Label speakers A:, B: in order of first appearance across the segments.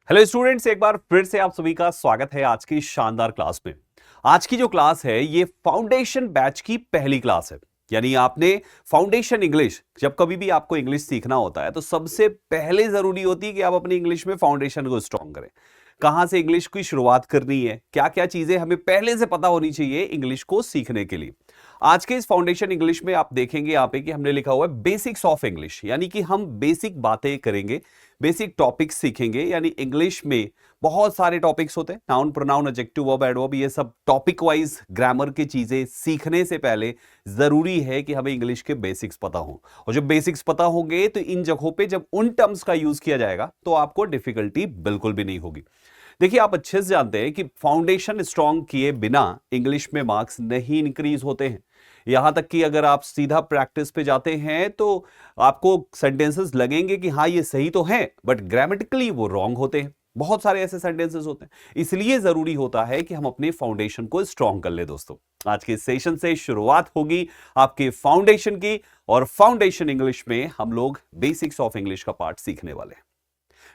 A: Hello students, एक बार फिर से आप सभी का स्वागत है आज की शानदार क्लास में। आज की जो क्लास है ये फाउंडेशन बैच की पहली क्लास है। यानी आपने फाउंडेशन इंग्लिश, जब कभी भी आपको इंग्लिश सीखना होता है तो सबसे पहले जरूरी होती है कि आप अपनी इंग्लिश में फाउंडेशन को स्ट्रॉन्ग करें। कहां से इंग्लिश की शुरुआत करनी है, क्या क्या चीजें हमें पहले से पता होनी चाहिए इंग्लिश को सीखने के लिए। आज के इस फाउंडेशन इंग्लिश में आप देखेंगे यहाँ पे कि हमने लिखा हुआ है बेसिक्स ऑफ इंग्लिश, यानी कि हम बेसिक बातें करेंगे, बेसिक टॉपिक्स सीखेंगे। यानी इंग्लिश में बहुत सारे टॉपिक्स होते हैं, noun, pronoun, adjective, verb, adverb, ये सब टॉपिक वाइज ग्रामर की चीजें सीखने से पहले जरूरी है कि हमें इंग्लिश के बेसिक्स पता हो। और जब बेसिक्स पता होंगे तो इन जगहों पे जब उन टर्म्स का यूज किया जाएगा तो आपको डिफिकल्टी बिल्कुल भी नहीं होगी। देखिए, आप अच्छे से जानते हैं कि फाउंडेशन स्ट्रांग किए बिना इंग्लिश में मार्क्स नहीं इंक्रीज होते हैं। यहां तक कि अगर आप सीधा प्रैक्टिस पे जाते हैं तो आपको सेंटेंसेस लगेंगे कि हाँ ये सही तो है, बट ग्रामेटिकली वो रॉन्ग होते हैं। बहुत सारे ऐसे सेंटेंसेस होते हैं, इसलिए जरूरी होता है कि हम अपने फाउंडेशन को स्ट्रांग कर ले। दोस्तों, आज के सेशन से शुरुआत होगी आपके फाउंडेशन की, और फाउंडेशन इंग्लिश में हम लोग बेसिक्स ऑफ इंग्लिश का पार्ट सीखने वाले हैं।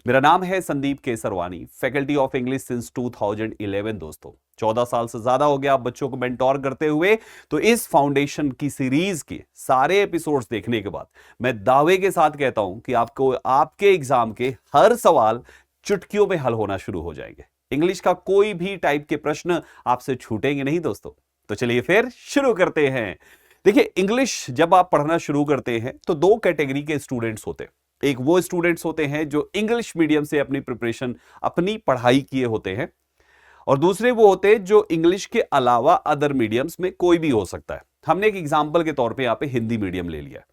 A: मेरा नाम है Sandeep Kesarwani, faculty of English since 2011। दोस्तों, 14 साल से ज्यादा हो गया आप बच्चों को मेंटोर करते हुए। तो इस फाउंडेशन की सीरीज के सारे एपिसोड्स देखने के बाद मैं दावे के साथ कहता हूं कि आपको आपके एग्जाम के हर सवाल चुटकियों में हल होना शुरू हो जाएंगे। इंग्लिश का कोई भी टाइप के प्रश्न आपसे छूटेंगे नहीं दोस्तों। तो चलिए फिर शुरू करते हैं। देखिए, इंग्लिश जब आप पढ़ना शुरू करते हैं तो दो कैटेगरी के स्टूडेंट्स होते हैं। एक वो स्टूडेंट्स होते हैं जो इंग्लिश मीडियम से अपनी प्रिपरेशन, अपनी पढ़ाई किए होते हैं, और दूसरे वो होते हैं जो इंग्लिश के अलावा अदर मीडियम्स में कोई भी हो सकता है। हमने एक एग्जांपल के तौर पे यहां पे हिंदी मीडियम ले लिया।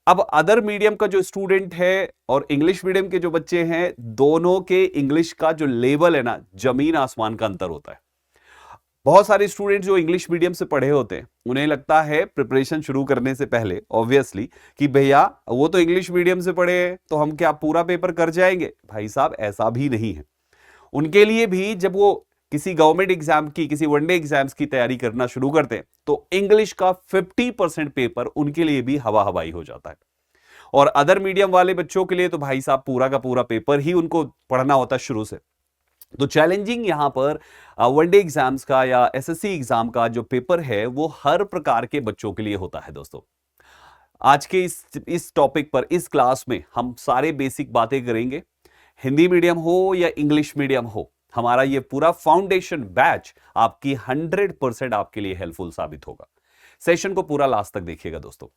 A: अब अदर मीडियम का जो स्टूडेंट है और इंग्लिश मीडियम के जो बच्चे हैं, दोनों के इंग्लिश का जो लेवल है ना, जमीन आसमान का अंतर होता है। बहुत सारे स्टूडेंट जो इंग्लिश मीडियम से पढ़े होते हैं उन्हें लगता है प्रिपरेशन शुरू करने से पहले ऑब्वियसली कि भैया वो तो इंग्लिश मीडियम से पढ़े हैं तो हम क्या पूरा पेपर कर जाएंगे। भाई साहब, ऐसा भी नहीं है। उनके लिए भी जब वो किसी गवर्नमेंट एग्जाम की, किसी वनडे एग्जाम्स की तैयारी करना शुरू करते हैं तो इंग्लिश का 50% पेपर उनके लिए भी हवा हवाई हो जाता है। और अदर मीडियम वाले बच्चों के लिए तो भाई साहब पूरा का पूरा पेपर ही उनको पढ़ना होता है शुरू से। तो चैलेंजिंग यहां पर वनडे एग्जाम्स का या एसएससी एग्जाम का जो पेपर है वो हर प्रकार के बच्चों के लिए होता है। दोस्तों, आज के इस टॉपिक पर, इस क्लास में हम सारे बेसिक बातें करेंगे। हिंदी मीडियम हो या इंग्लिश मीडियम हो, हमारा ये पूरा फाउंडेशन बैच आपकी 100% आपके लिए हेल्पफुल साबित होगा। सेशन को पूरा लास्ट तक देखिएगा दोस्तों।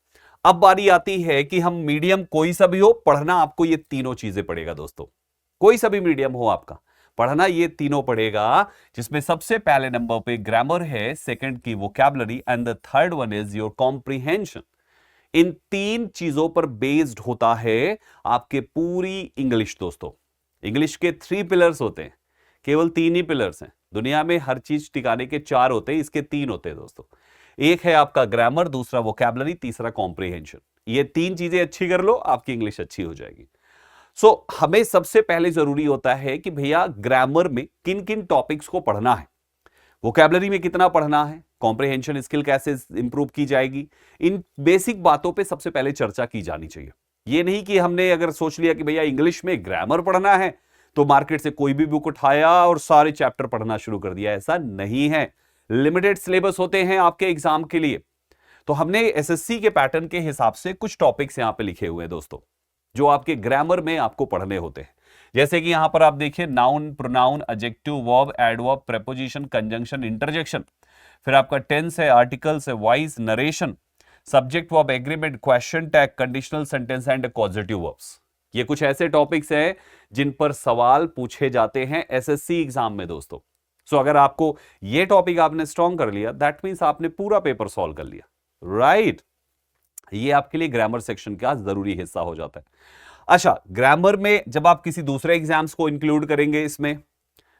A: अब बारी आती है कि हम मीडियम कोई सा भी हो, पढ़ना आपको ये तीनों चीजें पड़ेगा। दोस्तों, कोई सा भी मीडियम हो आपका, पढ़ना ये तीनों पड़ेगा, जिसमें सबसे पहले नंबर पे ग्रामर है, सेकंड की vocabulary, and the third one is your comprehension. इन तीन चीजों पर बेस्ड होता है आपके पूरी इंग्लिश। दोस्तों, इंग्लिश के 3 पिलर्स होते हैं, केवल 3 ही पिलर्स हैं। दुनिया में हर चीज टिकाने के 4 होते हैं, इसके 3 होते हैं दोस्तों। एक है आपका ग्रामर, दूसरा वोकैबुलरी, तीसरा कॉम्प्रिहेंशन। ये 3 चीजें अच्छी कर लो, आपकी इंग्लिश अच्छी हो जाएगी। हमें सबसे पहले जरूरी होता है कि भैया ग्रामर में किन किन टॉपिक्स को पढ़ना है, वोकैबुलरी में कितना पढ़ना है, कॉम्प्रिहेंशन स्किल कैसे इंप्रूव की जाएगी। इन बेसिक बातों पे सबसे पहले चर्चा की जानी चाहिए। ये नहीं कि हमने अगर सोच लिया कि भैया इंग्लिश में ग्रामर पढ़ना है तो मार्केट से कोई भी बुक उठाया और सारे चैप्टर पढ़ना शुरू कर दिया। ऐसा नहीं है। लिमिटेड सिलेबस होते हैं आपके एग्जाम के लिए। तो हमने एसएससी के पैटर्न के हिसाब से कुछ टॉपिक्स यहां पे लिखे हुए हैं दोस्तों, जो आपके ग्रामर में आपको पढ़ने होते हैं। जैसे कि यहां पर आप देखिए, noun, pronoun, adjective, verb, adverb, preposition, conjunction, interjection. फिर आपका टेंस है, आर्टिकल्स है, voice, narration, subject verb agreement, question tag, conditional sentence and positive verbs. ये कुछ ऐसे टॉपिक्स हैं जिन पर सवाल पूछे जाते हैं एसएससी एग्जाम में दोस्तों। अगर आपको ये टॉपिक आपने स्ट्रॉन्ग कर लिया, दैट मींस आपने पूरा पेपर सॉल्व कर लिया, राइट। ये आपके लिए ग्रामर सेक्शन का जरूरी हिस्सा हो जाता है। अच्छा, ग्रामर में जब आप किसी दूसरे एग्जाम्स को इंक्लूड करेंगे इसमें,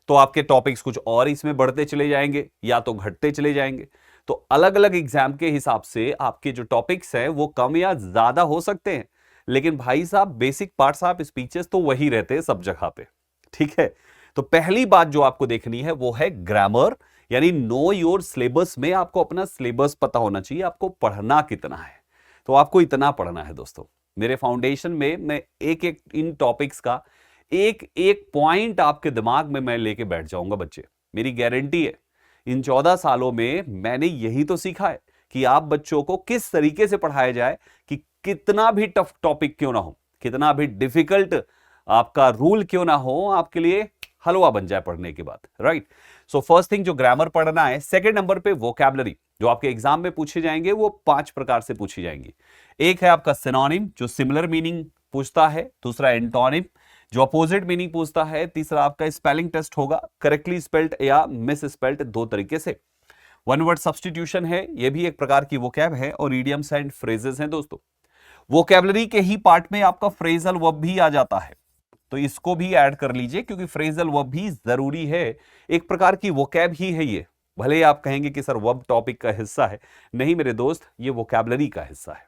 A: तो आपके टॉपिक्स कुछ और इसमें बढ़ते चले जाएंगे या तो घटते चले जाएंगे। तो अलग अलग एग्जाम के हिसाब से आपके जो टॉपिक्स हैं वो कम या ज्यादा हो सकते हैं, लेकिन भाई साहब बेसिक पार्ट्स ऑफ स्पीचेस तो वही रहते हैं सब जगह पे, ठीक है। तो पहली बात जो आपको देखनी है वो है ग्रामर, यानी नो योर सिलेबस में आपको अपना सिलेबस पता होना चाहिए, आपको पढ़ना कितना है। तो आपको इतना पढ़ना है दोस्तों। मेरे फाउंडेशन में मैं एक एक इन टॉपिक्स का एक एक पॉइंट आपके दिमाग में मैं लेके बैठ जाऊंगा बच्चे, मेरी गारंटी है। इन 14 सालों में मैंने यही तो सीखा है कि आप बच्चों को किस तरीके से पढ़ाया जाए कि कितना भी टफ टॉपिक क्यों ना हो, कितना भी डिफिकल्ट आपका रूल क्यों ना हो, आपके लिए हलवा बन जाए पढ़ने के बाद, राइट। सो फर्स्ट थिंग जो ग्रामर पढ़ना है। सेकंड नंबर पे वोकैबुलरी, जो आपके एग्जाम में पूछे जाएंगे वो 5 प्रकार से पूछी जाएंगी। एक है आपका सिनोनिम, जो सिमिलर मीनिंग पूछता है। दूसरा एंटोनिम, जो अपोजिट मीनिंग पूछता है। तीसरा आपका स्पेलिंग टेस्ट होगा, करेक्टली स्पेल्ड या मिस स्पेल्ड, 2 तरीके से। वन वर्ड सब्स्टिट्यूशन है, यह भी एक प्रकार की वोकैब है। और इडियम्स एंड फ्रेजेस हैं दोस्तों। वोकैबुलरी के ही पार्ट में आपका फ्रेजल वर्ब भी आ जाता है, तो इसको भी ऐड कर लीजिए क्योंकि फ्रेजल वर्ब भी जरूरी है, एक प्रकार की वोकैब ही है ये। भले आप कहेंगे कि सर वर्ब टॉपिक का हिस्सा है, नहीं मेरे दोस्त, ये वोकैबुलरी का हिस्सा है।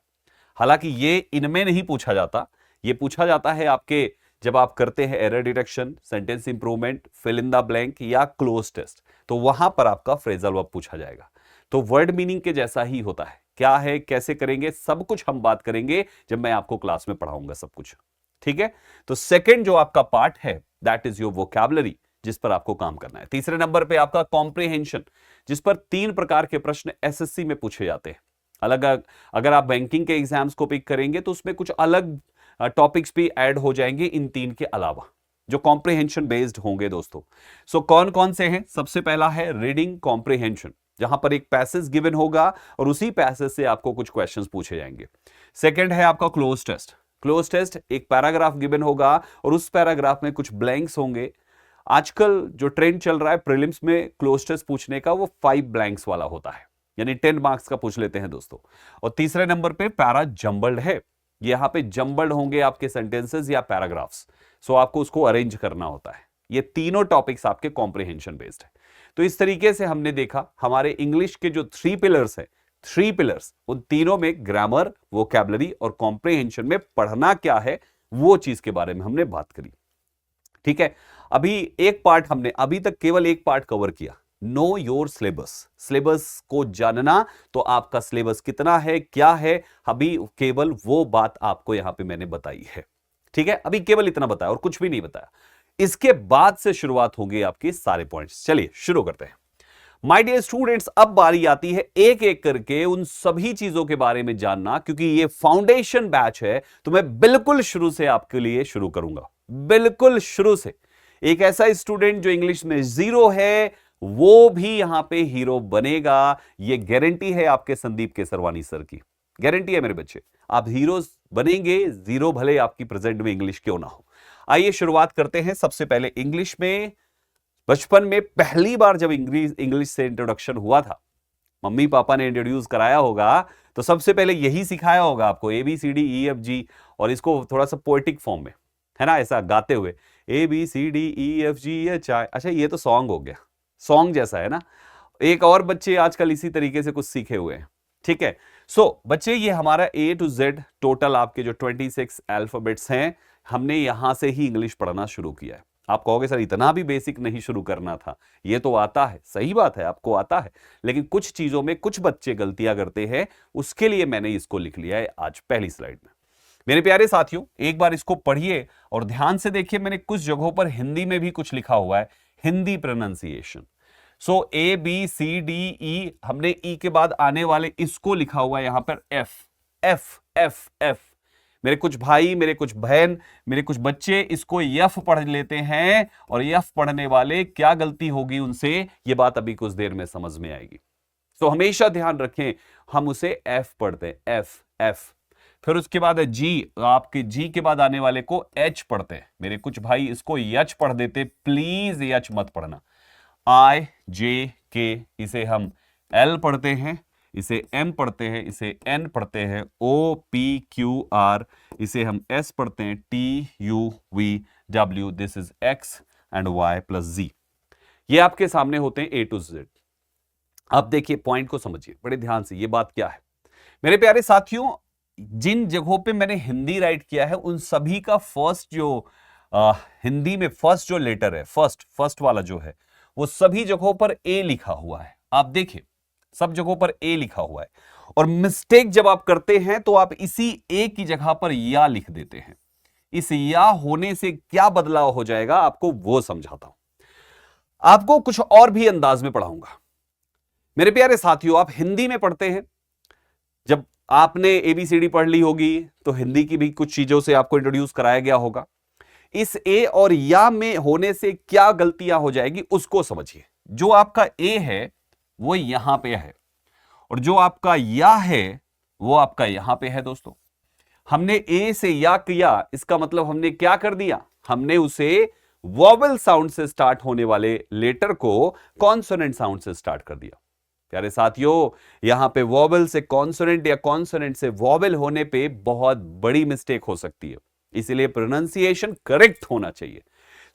A: हालांकि ये इनमें नहीं पूछा जाता, ये पूछा जाता है आपके जब आप करते हैं error detection, sentence improvement, fill in the blank या क्लोज टेस्ट, तो वहां पर आपका फ्रेजल वर्ब पूछा जाएगा। तो वर्ड मीनिंग के जैसा ही होता है। क्या है, कैसे करेंगे, सब कुछ हम बात करेंगे जब मैं आपको क्लास में पढ़ाऊंगा सब कुछ, ठीक है। तो सेकंड जो आपका पार्ट है दैट इज योर वोकैबुलरी, जिस पर आपको काम करना है। तीसरे नंबर पे आपका कॉम्प्रिहेंशन, जिस पर 3 प्रकार के प्रश्न एसएससी में पूछे जाते हैं। अलग अगर आप बैंकिंग के एग्जाम्स को पिक करेंगे तो उसमें कुछ अलग टॉपिक्स भी ऐड हो जाएंगे इन 3 के अलावा, जो कॉम्प्रिहेंशन बेस्ड होंगे दोस्तों। सो कौन कौन से हैं? सबसे पहला है रीडिंग कॉम्प्रिहेंशन, जहां पर एक पैसेज गिवन होगा और उसी पैसेज से आपको कुछ क्वेश्चंस पूछे जाएंगे। सेकंड है आपका क्लोज टेस्ट। क्लोज टेस्ट, एक पैराग्राफ गिवन होगा और उस पैराग्राफ में कुछ ब्लैंक्स होंगे। आजकल जो ट्रेंड चल रहा है प्रीलिम्स में क्लोज टेस्ट पूछने का, वो 5 ब्लैंक्स वाला होता है, यानी 10 मार्क्स का पूछ लेते हैं दोस्तों। और तीसरे नंबर पे पैरा जंबल्ड है, यहां पे जंबल्ड होंगे आपके सेंटेंसेस या पैराग्राफ्स, सो आपको उसको अरेंज करना होता है। ये तीनों टॉपिक्स आपके कॉम्प्रिहेंशन बेस्ड है। तो इस तरीके से हमने देखा हमारे इंग्लिश के जो 3 पिलर्स है, 3 पिलर्स, उन तीनों में ग्रामर, वोकैबुलरी और कॉम्प्रिहेंशन में पढ़ना क्या है वो चीज के बारे में हमने बात करी, ठीक है। अभी एक पार्ट हमने अभी तक केवल एक पार्ट कवर किया, नो योर सिलेबस। सिलेबस को जानना, तो आपका सिलेबस कितना है, क्या है, अभी केवल वो बात आपको यहां पे मैंने बताई है, ठीक है। अभी केवल इतना बताया और कुछ भी नहीं बताया। इसके बाद से शुरुआत होगी आपकी सारे पॉइंट्स। चलिए शुरू करते हैं। माय डियर स्टूडेंट्स, अब बारी आती है एक एक करके उन सभी चीजों के बारे में जानना, क्योंकि ये फाउंडेशन बैच है तो मैं बिल्कुल शुरू से आपके लिए शुरू करूंगा, बिल्कुल शुरू से। एक ऐसा स्टूडेंट जो इंग्लिश में 0 है वो भी यहां पे हीरो बनेगा, ये गारंटी है आपके संदीप केसरवानी सर की, गारंटी है मेरे बच्चे, आप हीरोज बनेंगे, 0 भले आपकी प्रेजेंट में इंग्लिश क्यों ना हो। आइए शुरुआत करते हैं। सबसे पहले इंग्लिश में बचपन में पहली बार जब इंग्लिश से इंट्रोडक्शन हुआ था, मम्मी पापा ने इंट्रोड्यूस कराया होगा, तो सबसे पहले यही सिखाया होगा आपको ABCDEFG, और इसको थोड़ा सा पोएटिक फॉर्म में, है ना, ऐसा गाते हुए ABCDEFGHI। अच्छा ये तो सॉन्ग हो गया, सॉन्ग जैसा है ना। एक और बच्चे आजकल इसी तरीके से कुछ सीखे हुए हैं, ठीक है। सो बच्चे, ये हमारा A to Z टोटल आपके जो 26 अल्फाबेट्स हैं, हमने यहां से ही इंग्लिश पढ़ना शुरू किया है। आप कहोगे सर इतना भी बेसिक नहीं शुरू करना था, ये तो आता है, सही बात है आपको आता है, लेकिन कुछ चीजों में कुछ बच्चे गलतियां करते हैं, उसके लिए मैंने इसको लिख लिया है आज पहली स्लाइड में। मेरे प्यारे साथियों, एक बार इसको पढ़िए और ध्यान से देखिए, मैंने कुछ जगहों पर हिंदी में भी कुछ लिखा हुआ है, हिंदी प्रोनाउंसिएशन। सो ABCDE, हमने ई के बाद आने वाले इसको लिखा हुआ है यहां पर F, F, F, F। मेरे कुछ भाई, मेरे कुछ बहन, मेरे कुछ बच्चे इसको यफ पढ़ लेते हैं, और यफ पढ़ने वाले क्या गलती होगी उनसे, ये बात अभी कुछ देर में समझ में आएगी। तो हमेशा ध्यान रखें, हम उसे एफ पढ़ते हैं, एफ एफ। फिर उसके बाद है जी, आपके जी के बाद आने वाले को एच पढ़ते हैं। मेरे कुछ भाई इसको यच पढ़ देते, प्लीज यच मत पढ़ना। IJK, इसे हम L पढ़ते हैं, इसे M पढ़ते हैं, इसे N पढ़ते हैं, OPQR, इसे हम S पढ़ते हैं, TUVW, this is X and Y plus Z। ये आपके सामने होते हैं A to Z। अब देखिए पॉइंट को समझिए बड़े ध्यान से, ये बात क्या है मेरे प्यारे साथियों। जिन जगहों पे मैंने हिंदी राइट किया है उन सभी का फर्स्ट जो हिंदी में फर्स्ट जो लेटर है, फर्स्ट वाला जो है, वो सभी जगहों पर A लिखा हुआ है। आप देखिए सब जगहों पर A लिखा हुआ है, और मिस्टेक जब आप करते हैं तो आप इसी A की जगह पर या लिख देते हैं, इस या होने से क्या बदलाव हो जाएगा आपको वो समझाता हूं। आपको कुछ और भी अंदाज में पढ़ाऊंगा। मेरे प्यारे साथियों, आप हिंदी में पढ़ते हैं, जब आपने एबीसीडी पढ़ ली होगी तो हिंदी की भी कुछ चीजों से आपको इंट्रोड्यूस कराया गया होगा। इस ए और या में होने से क्या गलतियां हो जाएगी उसको समझिए। जो आपका ए है वो यहां पे है और जो आपका या है वो आपका यहां पे है। दोस्तों, हमने ए से या किया, इसका मतलब हमने क्या कर दिया, हमने उसे वॉवेल साउंड से स्टार्ट होने वाले लेटर को कॉन्सोनेंट साउंड से स्टार्ट कर दिया। प्यारे साथियों, यहां पे वॉवेल से कॉन्सोनेंट या कॉन्सोनेंट से वॉवेल होने पे बहुत बड़ी मिस्टेक हो सकती है, इसलिए प्रोनाउंसिएशन करेक्ट होना चाहिए।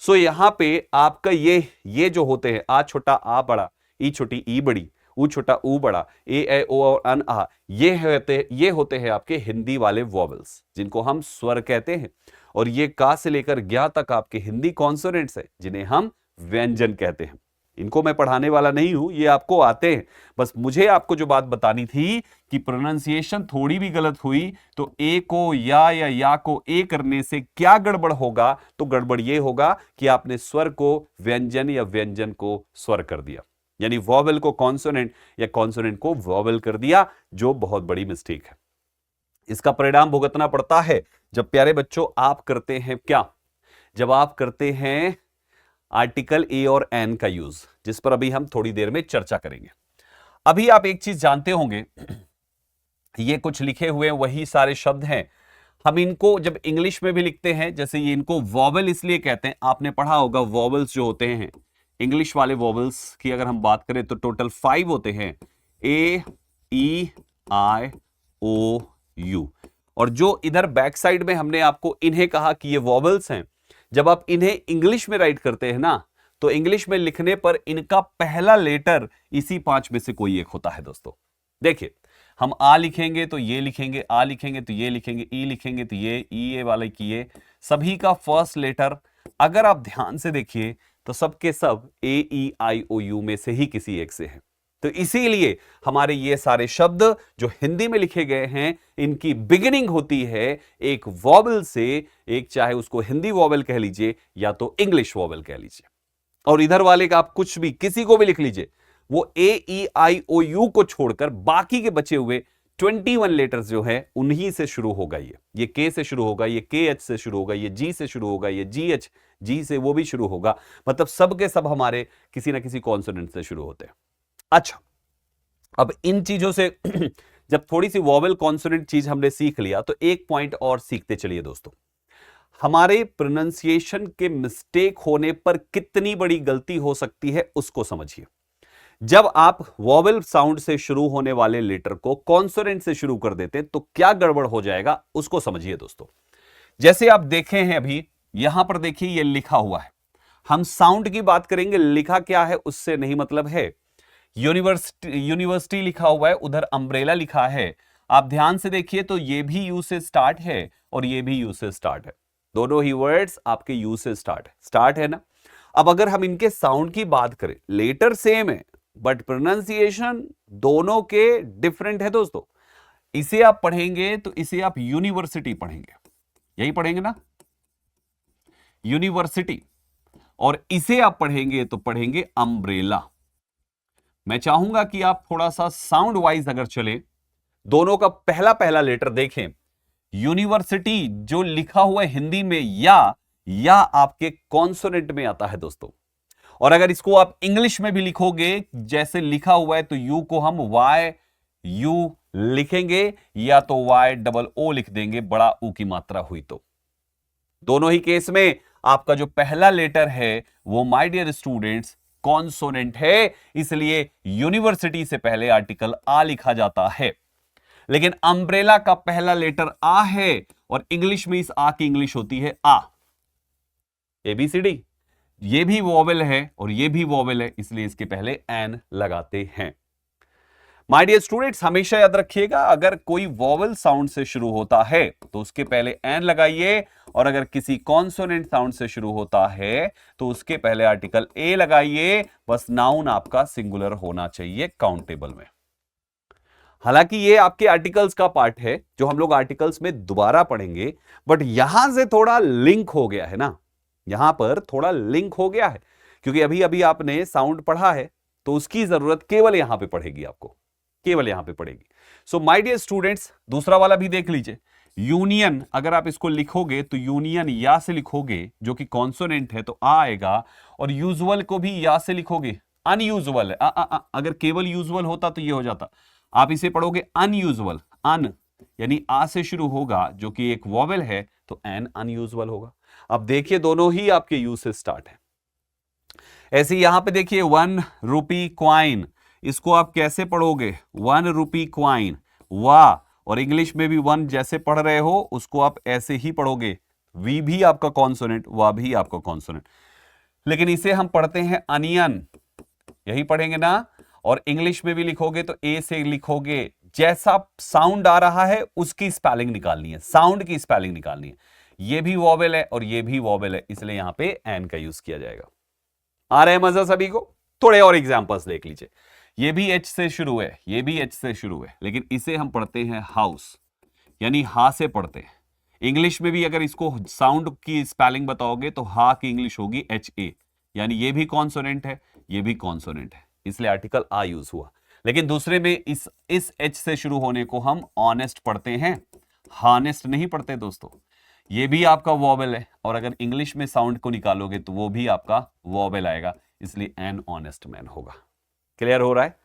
A: सो यहां पे आपका ये जो होते हैं, आ छोटा आ बड़ा, ई छोटी ई बड़ी, ऊ छोटा ऊ बड़ा, ए ओ और अन आ, ये होते हैं आपके हिंदी वाले वॉवेल्स जिनको हम स्वर कहते हैं। और ये का से लेकर ज्ञा तक आपके हिंदी कॉन्सोनेंट्स है जिन्हें हम व्यंजन कहते हैं। इनको मैं पढ़ाने वाला नहीं हूं, ये आपको आते हैं। बस मुझे आपको जो बात बतानी थी कि प्रोनाउंसिएशन थोड़ी भी गलत हुई तो ए को या को ए करने से क्या गड़बड़ होगा, तो गड़बड़ ये होगा कि आपने स्वर को व्यंजन या व्यंजन को स्वर कर दिया, यानी वॉवेल को कॉन्सोनेंट या कॉन्सोनेंट को वॉवेल कर दिया, जो बहुत बड़ी मिस्टेक है। इसका परिणाम भुगतना पड़ता है जब प्यारे बच्चों आप करते हैं क्या, जब आप करते हैं आर्टिकल ए और एन का यूज, जिस पर अभी हम थोड़ी देर में चर्चा करेंगे। अभी आप एक चीज जानते होंगे, ये कुछ लिखे हुए वही सारे शब्द हैं, हम इनको जब इंग्लिश में भी लिखते हैं, जैसे ये इनको वॉवेल इसलिए कहते हैं, आपने पढ़ा होगा वॉवेल्स जो होते हैं इंग्लिश वाले वॉवेल्स की अगर हम बात करें तो टोटल 5 होते हैं, ए ई आई ओ यू। और जो इधर बैक साइड में हमने आपको इन्हें कहा कि ये वॉवेल्स हैं, जब आप इन्हें इंग्लिश में राइट करते हैं ना, तो इंग्लिश में लिखने पर इनका पहला लेटर इसी 5 में से कोई एक होता है। दोस्तों देखिए, हम आ लिखेंगे तो ये लिखेंगे, आ लिखेंगे तो ये लिखेंगे, ई लिखेंगे तो ये ई ए वाले की ये, सभी का फर्स्ट लेटर अगर आप ध्यान से देखिए तो सबके सब ए ई आई ओ यू में से ही किसी एक से है। तो इसीलिए हमारे ये सारे शब्द जो हिंदी में लिखे गए हैं, इनकी बिगिनिंग होती है एक वॉवेल से, एक चाहे उसको हिंदी वॉवेल कह लीजिए या तो इंग्लिश वॉवेल कह लीजिए। और इधर वाले का आप कुछ भी किसी को भी लिख लीजिए, वो ए ई आई ओ यू को छोड़कर बाकी के बचे हुए 21 लेटर्स जो है उन्हीं से शुरू होगा। ये के से शुरू होगा, ये के एच से शुरू होगा, ये जी से शुरू होगा, ये जी एच जी से वो भी शुरू होगा, मतलब सब के सब हमारे किसी ना किसी कॉन्सोनेंट से शुरू होते हैं। अच्छा, अब इन चीजों से जब थोड़ी सी वॉवेल कॉन्सोनेंट चीज हमने सीख लिया तो एक पॉइंट और सीखते चलिए दोस्तों। हमारे प्रोनाउंसिएशन के मिस्टेक होने पर कितनी बड़ी गलती हो सकती है उसको समझिए। जब आप वॉवेल साउंड से शुरू होने वाले लेटर को कॉन्सोनेंट से शुरू कर देते तो क्या गड़बड़ हो जाएगा उसको समझिए दोस्तों। जैसे आप देखे हैं अभी यहां पर देखिए ये लिखा हुआ है, हम साउंड की बात करेंगे, लिखा क्या है उससे नहीं मतलब है। यूनिवर्सिटी लिखा हुआ है, उधर अम्ब्रेला लिखा है, आप ध्यान से देखिए तो ये भी यू से स्टार्ट है और ये भी यू से स्टार्ट है, दोनों ही वर्ड्स आपके यू से स्टार्ट है ना। अब अगर हम इनके साउंड की बात करें, लेटर सेम है बट प्रोनाउंसिएशन दोनों के डिफरेंट है दोस्तों। इसे आप पढ़ेंगे तो इसे आप यूनिवर्सिटी पढ़ेंगे, यही पढ़ेंगे ना, यूनिवर्सिटी, और इसे आप पढ़ेंगे तो पढ़ेंगे अम्ब्रेला। मैं चाहूंगा कि आप थोड़ा सा साउंड वाइज अगर चले, दोनों का पहला पहला लेटर देखें, यूनिवर्सिटी जो लिखा हुआ है हिंदी में या आपके कॉन्सोनेंट में आता है दोस्तों। और अगर इसको आप इंग्लिश में भी लिखोगे जैसे लिखा हुआ है तो यू को हम वाई यू लिखेंगे या तो वाई डबल ओ लिख देंगे, बड़ा ऊ की मात्रा हुई तो। दोनों ही केस में आपका जो पहला लेटर है वो माय डियर स्टूडेंट्स कॉन्सोनेंट है, इसलिए यूनिवर्सिटी से पहले आर्टिकल आ लिखा जाता है। लेकिन अम्ब्रेला का पहला लेटर आ है और इंग्लिश में इस आ की इंग्लिश होती है आ, एबीसीडी, ये भी वॉवेल है और ये भी वॉवेल है, इसलिए इसके पहले एन लगाते हैं। माय डियर स्टूडेंट्स, हमेशा याद रखिएगा अगर कोई वॉवेल साउंड से शुरू होता है तो उसके पहले एन लगाइए, और अगर किसी कॉन्सोनेंट साउंड से शुरू होता है तो उसके पहले आर्टिकल ए लगाइए। बस नाउन आपका सिंगुलर होना चाहिए काउंटेबल में। हालांकि ये आपके आर्टिकल्स का पार्ट है जो हम लोग आर्टिकल्स में दोबारा पढ़ेंगे, बट यहां से थोड़ा लिंक हो गया है ना, यहां पर थोड़ा लिंक हो गया है, क्योंकि अभी अभी आपने साउंड पढ़ा है तो उसकी जरूरत केवल यहां पे पड़ेगी, आपको केवल यहां पे पड़ेगी। सो माय डियर स्टूडेंट्स, दूसरा वाला भी देख लीजिए। यूनियन, अगर आप इसको लिखोगे तो यूनियन या से लिखोगे जो कि कॉन्सोनेंट है तो आ आएगा, और यूजुअल को भी या से लिखोगे, अनयूजुअल है अगर केवल यूजुअल होता तो ये हो जाता, आप इसे पढ़ोगे अनयूजुअल, अन यानी आ से शुरू होगा जो कि एक वॉवेल है तो एन अनयूजुअल होगा। अब देखिए दोनों ही आपके यू से स्टार्ट है। ऐसे यहां पे देखिए 1 रुपी क्वाइन, इसको आप कैसे पढ़ोगे, 1 रुपी क्वाइन, वाह, और इंग्लिश में भी 1 जैसे पढ़ रहे हो उसको आप ऐसे ही पढ़ोगे, वी भी आपका कॉन्सोनेंट, वाह भी आपका कॉन्सोनेंट, लेकिन इसे हम पढ़ते हैं अनियन, यही पढ़ेंगे ना। और इंग्लिश में भी लिखोगे तो ए से लिखोगे, जैसा साउंड आ रहा है उसकी स्पेलिंग निकालनी है, साउंड की स्पेलिंग निकालनी है। ये भी वॉवेल है और ये भी वॉवेल है, इसलिए यहां पे एन का यूज किया जाएगा। आ रहे हैं मजा सभी को? थोड़े और एग्जांपल्स देख लीजिए। ये भी एच से शुरू है, ये भी एच से शुरू है, लेकिन इसे हम पढ़ते हैं हाउस, यानी हा से पढ़ते हैं। इंग्लिश में भी अगर इसको साउंड की स्पेलिंग बताओगे तो हा की इंग्लिश होगी एच ए, यानी ये भी कॉन्सोनेंट है, ये भी कॉन्सोनेंट है, इसलिए आर्टिकल आ यूज हुआ। लेकिन दूसरे में इस एच से शुरू होने को हम ऑनेस्ट पढ़ते हैं, हानेस्ट नहीं पढ़ते दोस्तों। ये भी आपका वॉवेल है, और अगर इंग्लिश में साउंड को निकालोगे तो वो भी आपका वॉवेल आएगा, इसलिए एन ऑनेस्ट मैन होगा। क्लियर हो रहा है?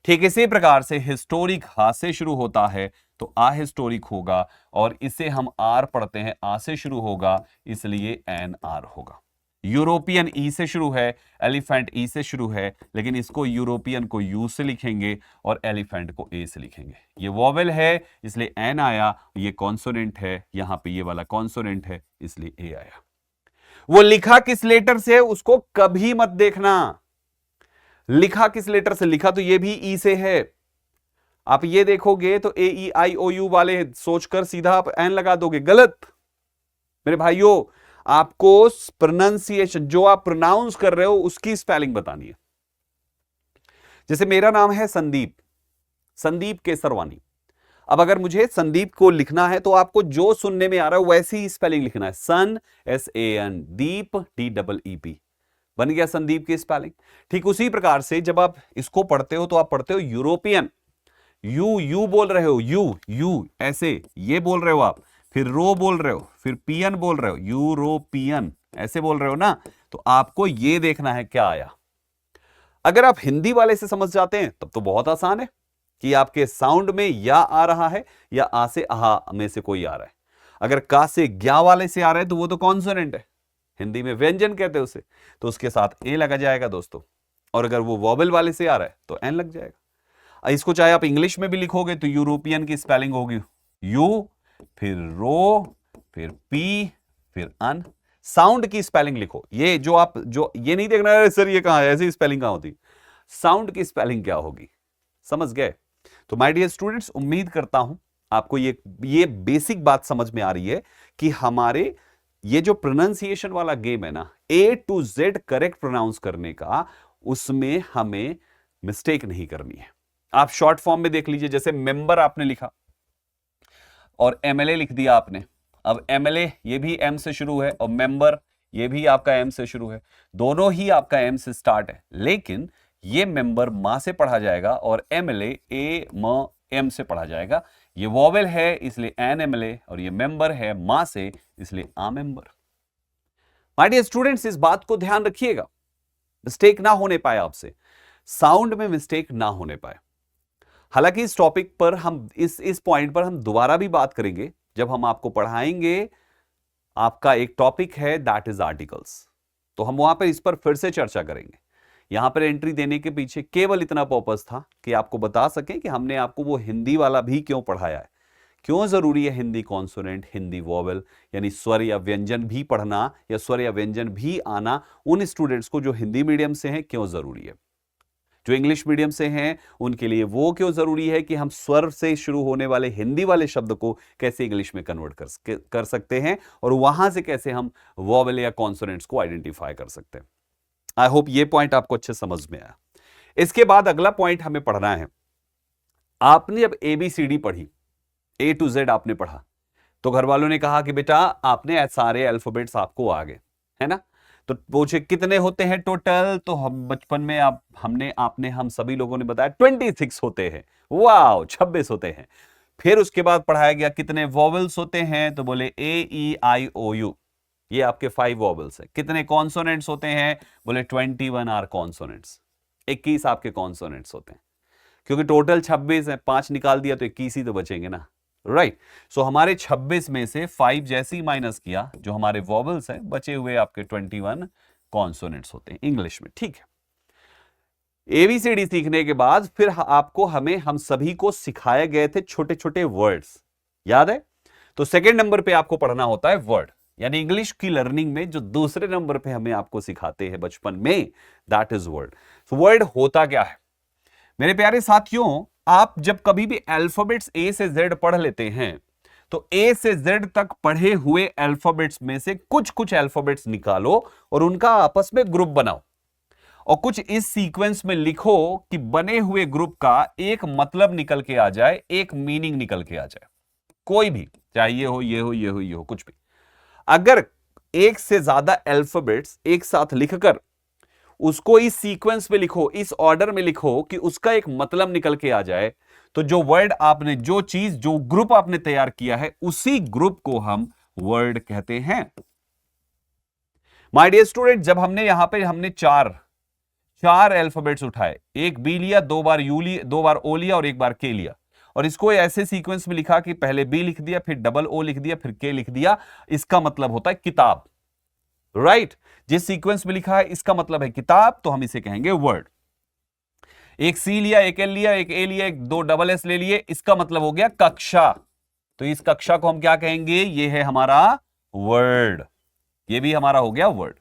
A: ठीक इसी प्रकार से हिस्टोरिक हा से शुरू होता है तो आ हिस्टोरिक होगा, और इसे हम आर पढ़ते हैं, आ से शुरू होगा इसलिए एन आर होगा। यूरोपियन ई से शुरू है, एलिफेंट ई से शुरू है, लेकिन इसको यूरोपियन को यू से लिखेंगे और एलिफेंट को ए से लिखेंगे। ये वॉवेल है इसलिए एन आया, ये कॉन्सोनेंट है, यहां पे ये वाला कॉन्सोनेंट है इसलिए ए आया। वो लिखा किस लेटर से उसको कभी मत देखना, लिखा किस लेटर से, लिखा तो ये भी ई से है, आप ये देखोगे तो ए ई आई ओ यू वाले सोचकर सीधा आप एन लगा दोगे, गलत मेरे भाइयों। आपको प्रोनाउंसिएशन, जो आप प्रोनाउंस कर रहे हो उसकी स्पेलिंग बतानी है। जैसे मेरा नाम है संदीप, संदीप केसरवानी। अब अगर मुझे संदीप को लिखना है तो आपको जो सुनने में आ रहा है वैसी ही स्पेलिंग लिखना है, sun S A N, deep D double E P, बन गया संदीप की स्पेलिंग। ठीक उसी प्रकार से जब आप इसको पढ़ते हो तो आप पढ़ते हो यूरोपियन, यू यू बोल रहे हो, यू यू ऐसे ये बोल रहे हो आप, फिर रो बोल रहे हो, फिर पियन बोल रहे हो, यूरोपियन ऐसे बोल रहे हो ना, तो आपको ये देखना है क्या आया। अगर आप हिंदी वाले से समझ जाते हैं तब तो बहुत आसान है कि आपके साउंड में या आ रहा है या आ से आहा में से कोई आ रहा है। अगर का से ग्या वाले से आ रहा है तो वो तो कॉन्सोनेंट है, हिंदी में व्यंजन कहते हैं उसे, तो उसके साथ ए लगा जाएगा दोस्तों। और अगर वो वॉवेल वाले से आ रहा है तो एन लग जाएगा। इसको चाहे आप इंग्लिश में भी लिखोगे तो यूरोपियन की स्पेलिंग होगी यू, फिर रो, फिर पी, फिर अन। साउंड की स्पेलिंग लिखो, ये जो आप जो ये नहीं देखना है सर ये कहां है, ऐसी स्पेलिंग कहां होती, साउंड की स्पेलिंग क्या होगी, समझ गए? तो माय डियर स्टूडेंट्स, उम्मीद करता हूं आपको ये बेसिक बात समझ में आ रही है कि हमारे ये जो प्रोनाउंसिएशन वाला गेम है ना, ए टू जेड करेक्ट प्रोनाउंस करने का, उसमें हमें मिस्टेक नहीं करनी है। आप शॉर्ट फॉर्म में देख लीजिए, जैसे मेंबर आपने लिखा और एमएलए लिख दिया आपने। अब एमएलए ये भी एम से शुरू है और मेंबर ये भी आपका एम से शुरू है, दोनों ही आपका एम से स्टार्ट है, लेकिन ये मेंबर मा से पढ़ा जाएगा और एमएलए ए म एम से पढ़ा जाएगा। ये वॉवेल है इसलिए एन एमएलए, और ये मेंबर है मा से इसलिए आ मेंबर। माय डियर स्टूडेंट्स, इस बात को ध्यान रखिएगा, मिस्टेक ना होने पाए आपसे, साउंड में मिस्टेक ना होने पाए। हालांकि इस टॉपिक पर हम इस पॉइंट पर हम दोबारा भी बात करेंगे जब हम आपको पढ़ाएंगे। आपका एक टॉपिक है दैट इज आर्टिकल्स, तो हम वहां पर इस पर फिर से चर्चा करेंगे। यहां पर एंट्री देने के पीछे केवल इतना पर्पस था कि आपको बता सकें कि हमने आपको वो हिंदी वाला भी क्यों पढ़ाया है, क्यों जरूरी है हिंदी कॉन्सोनेंट, हिंदी वॉवेल, यानी स्वर या व्यंजन भी पढ़ना या स्वर या व्यंजन भी आना उन स्टूडेंट्स को जो हिंदी मीडियम से हैं क्यों जरूरी है, जो इंग्लिश मीडियम से हैं उनके लिए वो क्यों जरूरी है कि हम स्वर से शुरू होने वाले हिंदी वाले शब्द को कैसे इंग्लिश में कन्वर्ट कर सकते हैं, और वहां से कैसे हम वॉवेल या कॉन्सोनेंट्स को आइडेंटिफाई कर सकते हैं। आई होप ये पॉइंट आपको अच्छे समझ में आया। इसके बाद अगला पॉइंट हमें पढ़ना है आपने जब ABCD पढ़ी, A to Z आपने पढ़ा, तो घर वालों ने कहा कि बेटा आपने सारे अल्फाबेट्स आपको आ गए, है ना। तो पूछे कितने होते हैं टोटल, तो हम बचपन में हम सभी लोगों ने बताया 26 होते हैं। वाह, 26 होते हैं। फिर उसके बाद पढ़ाया गया कितने वॉवेल्स होते हैं, तो बोले AEIOU, ये आपके 5 वॉवेल्स है। कितने कॉन्सोनेंट्स होते हैं, बोले 21 आर कॉन्सोनेंट्स, 21 आपके कॉन्सोनेंट्स होते हैं। क्योंकि टोटल 26 है, 5 निकाल दिया तो 21 ही तो बचेंगे ना, राइट। सो हमारे 26 में से 5 जैसे ही माइनस किया, जो हमारे वॉवेल्स हैं, बचे हुए आपके 21 कॉन्सोनेंट्स होते हैं इंग्लिश में, ठीक है। ABCD सीखने के बाद फिर आपको हम सभी को सिखाए गए थे छोटे छोटे वर्ड्स, याद है। तो सेकेंड नंबर पे आपको पढ़ना होता है वर्ड, यानी इंग्लिश की लर्निंग में जो दूसरे नंबर पे हमें आपको सिखाते हैं बचपन में, दैट इज वर्ड। वर्ड होता क्या है मेरे प्यारे साथियों, आप जब कभी भी अल्फाबेट्स A से Z पढ़ लेते हैं, तो A से Z तक पढ़े हुए अल्फाबेट्स में से कुछ कुछ अल्फाबेट्स निकालो और उनका आपस में ग्रुप बनाओ, और कुछ इस सीक्वेंस में लिखो कि बने हुए ग्रुप का एक मतलब निकल के आ जाए, एक मीनिंग निकल के आ जाए, कोई भी, चाहे ये हो, ये हो, ये हो, ये हो, कुछ भी। अगर एक से ज्यादा अल्फाबेट्स एक साथ लिखकर उसको इस सीक्वेंस में लिखो, इस ऑर्डर में लिखो कि उसका एक मतलब निकल के आ जाए, तो जो वर्ड आपने, जो चीज, जो ग्रुप आपने तैयार किया है, उसी ग्रुप को हम वर्ड कहते हैं। माय डियर स्टूडेंट, जब हमने चार अल्फाबेट्स उठाए, एक बी लिया, 2 बार यू लिया, 2 बार ओ लिया और 1 बार के लिया, और इसको ऐसे सीक्वेंस में लिखा कि पहले बी लिख दिया, फिर डबल ओ लिख दिया, फिर के लिख दिया, इसका मतलब होता है किताब, राइट। जिस सीक्वेंस में लिखा है इसका मतलब है किताब, तो हम इसे कहेंगे वर्ड। एक सी लिया, एक एल लिया, एक ए लिया, एक 2 डबल एस ले लिए, इसका मतलब हो गया कक्षा, तो इस कक्षा को हम क्या कहेंगे, ये है हमारा वर्ड, ये भी हमारा हो गया वर्ड।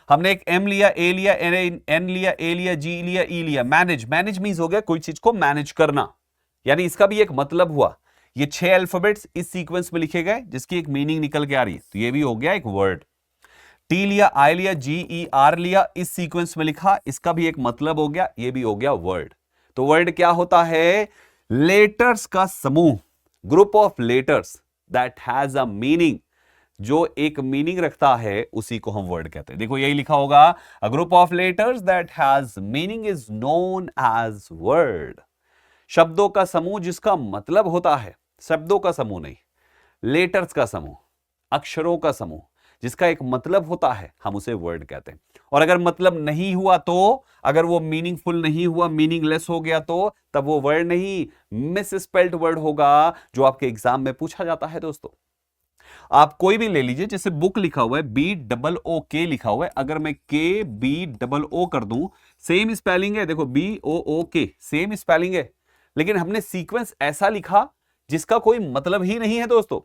A: हमने एक एम लिया, ए लिया, एन लिया, ए लिया, जी लिया, ई लिया, मैनेज मींस हो गया कोई चीज को मैनेज करना, यानी इसका भी एक मतलब हुआ। ये 6 अल्फाबेट्स इस सीक्वेंस में लिखे गए जिसकी एक मीनिंग निकल के आ रही है, तो ये भी हो गया एक वर्ड। टी लिया, आई लिया, GER लिया, इस सीक्वेंस में लिखा, इसका भी एक मतलब हो गया, ये भी हो गया वर्ड। तो वर्ड क्या होता है, लेटर्स का समूह, group of letters that has a meaning, जो एक मीनिंग रखता है उसी को हम वर्ड कहते हैं। देखो यही लिखा होगा, a group of letters that has meaning is known as word. शब्दों का समूह जिसका मतलब होता है, शब्दों का समूह नहीं, लेटर्स का समूह, अक्षरों का समूह जिसका एक मतलब होता है, हम उसे वर्ड कहते हैं। और अगर मतलब नहीं हुआ, तो अगर वो मीनिंगफुल नहीं हुआ, मीनिंगलेस हो गया, तो तब वो वर्ड नहीं, मिसस्पेल्ड वर्ड होगा, जो आपके एग्जाम में पूछा जाता है। दोस्तों आप कोई भी ले लीजिए, जैसे बुक लिखा हुआ है, BOOK लिखा हुआ है, अगर मैं KBOO कर दूं, सेम स्पेलिंग है, देखो BOOK सेम स्पेलिंग है, लेकिन हमने सीक्वेंस ऐसा लिखा जिसका कोई मतलब ही नहीं है। दोस्तों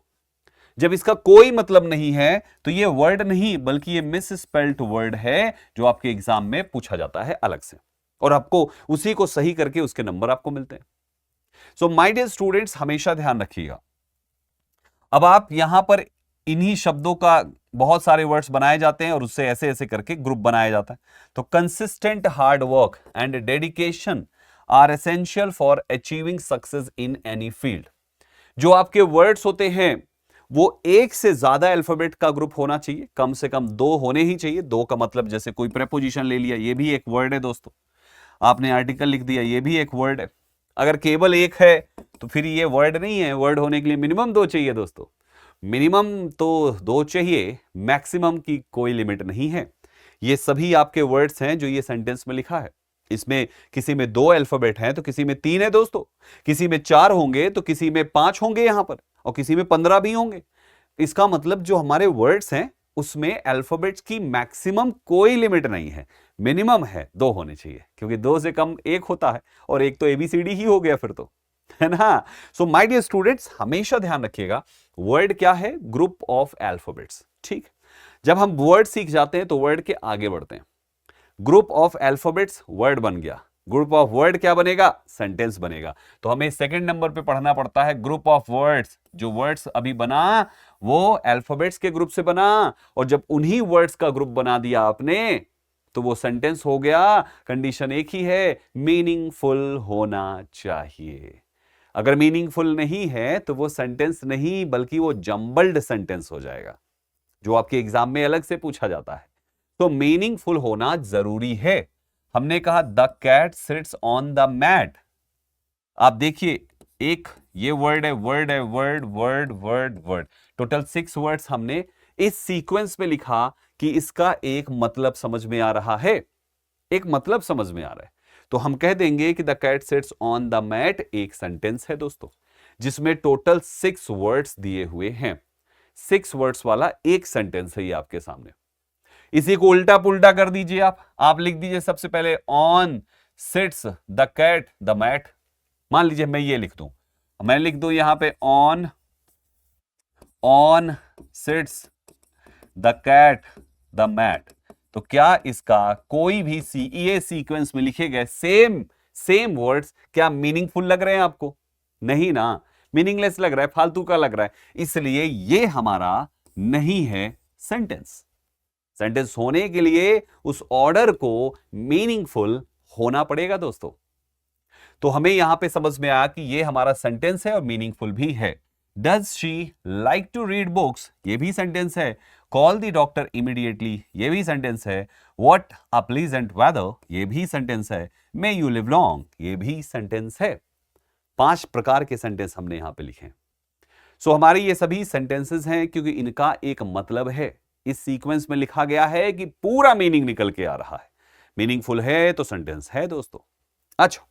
A: जब इसका कोई मतलब नहीं है, तो ये वर्ड नहीं, बल्कि ये मिसस्पेल्ड वर्ड है, जो आपके एग्जाम में पूछा जाता है अलग से, और आपको उसी को सही करके उसके नंबर आपको मिलते हैं। सो माय डियर स्टूडेंट्स, हमेशा ध्यान रखिएगा। अब आप यहां पर इन्हीं शब्दों का बहुत सारे वर्ड्स बनाए जाते हैं और उससे ऐसे ऐसे करके ग्रुप बनाया जाता है। तो consistent hard work and dedication are essential for achieving success in any field. जो आपके वर्ड्स होते हैं वो एक से ज्यादा अल्फाबेट का ग्रुप होना चाहिए, कम से कम 2 होने ही चाहिए। 2 का मतलब जैसे कोई प्रेपोजिशन ले लिया, ये भी एक वर्ड है दोस्तों। आपने आर्टिकल लिख दिया, ये भी एक वर्ड है। अगर केवल एक है तो फिर ये वर्ड नहीं है। वर्ड होने के लिए मिनिमम 2 चाहिए दोस्तों, मिनिमम तो 2 चाहिए, मैक्सिमम की कोई लिमिट नहीं है। ये सभी आपके वर्ड्स हैं जो ये सेंटेंस में लिखा है। इसमें किसी में 2 अल्फाबेट हैं तो किसी में 3 है दोस्तों, किसी में 4 होंगे तो किसी में 5 होंगे यहां पर, और किसी में 15 भी होंगे। इसका मतलब जो हमारे वर्ड्स हैं उसमें अल्फाबेट्स की मैक्सिमम कोई लिमिट नहीं है, मिनिमम है 2 होने चाहिए, क्योंकि 2 से कम 1 होता है, और 1 तो ABCD ही हो गया फिर तो, है ना। सो माय डियर स्टूडेंट्स, हमेशा ध्यान रखिएगा, वर्ड क्या है, ग्रुप ऑफ अल्फाबेट्स। ठीक, जब हम वर्ड सीख जाते हैं तो वर्ड के आगे बढ़ते हैं। ग्रुप ऑफ अल्फाबेट्स वर्ड बन गया, ग्रुप ऑफ वर्ड क्या बनेगा, सेंटेंस बनेगा। तो हमें सेकंड नंबर पे पढ़ना पड़ता है ग्रुप ऑफ वर्ड्स। जो वर्ड्स अभी बना वो अल्फाबेट्स के ग्रुप से बना, और जब उन्हीं वर्ड्स का ग्रुप बना दिया आपने तो वो सेंटेंस हो गया। कंडीशन एक ही है, मीनिंगफुल होना चाहिए। अगर मीनिंगफुल नहीं है तो वो सेंटेंस नहीं बल्कि वो जंबल्ड सेंटेंस हो जाएगा, जो आपके एग्जाम में अलग से पूछा जाता है। तो मीनिंगफुल होना जरूरी है। हमने कहा the cat sits on the mat. आप देखिए, एक ये वर्ड है, वर्ड है, word word word word, total 6 words हमने इस सीक्वेंस में लिखा कि इसका एक मतलब समझ में आ रहा है, एक मतलब समझ में आ रहा है। तो हम कह देंगे कि the cat sits on the mat एक सेंटेंस है दोस्तों, जिसमें टोटल 6 वर्ड्स दिए हुए हैं। 6 वर्ड्स वाला एक सेंटेंस है ये आपके सामने। इसी को उल्टा पुल्टा कर दीजिए। आप लिख दीजिए सबसे पहले on sits the cat the mat. मान लीजिए मैं ये लिख दूं, मैं लिख दूं यहां पे on sits the cat the mat. तो क्या इसका कोई भी ये सीक्वेंस में लिखे गए सेम वर्ड्स क्या मीनिंगफुल लग रहे हैं आपको? नहीं ना, मीनिंगलेस लग रहा है, फालतू का लग रहा है, इसलिए ये हमारा नहीं है सेंटेंस। सेंटेंस होने के लिए उस ऑर्डर को मीनिंगफुल होना पड़ेगा दोस्तों। तो हमें यहां पे समझ में आया कि ये हमारा सेंटेंस है और मीनिंगफुल भी है। Does she like to read books, ये भी सेंटेंस है। कॉल द डॉक्टर इमीडिएटली, ये भी सेंटेंस है। व्हाट अ प्लीजेंट वेदर, ये भी सेंटेंस है। मे यू लिव लॉन्ग, ये भी सेंटेंस है। 5 प्रकार के सेंटेंस हमने यहां पे लिखे। सो हमारे ये सभी सेंटेंसेस हैं क्योंकि इनका एक मतलब है। इस सीक्वेंस में लिखा गया है कि पूरा मीनिंग निकल के आ रहा है। मीनिंगफुल है तो सेंटेंस है दोस्तों। अच्छा,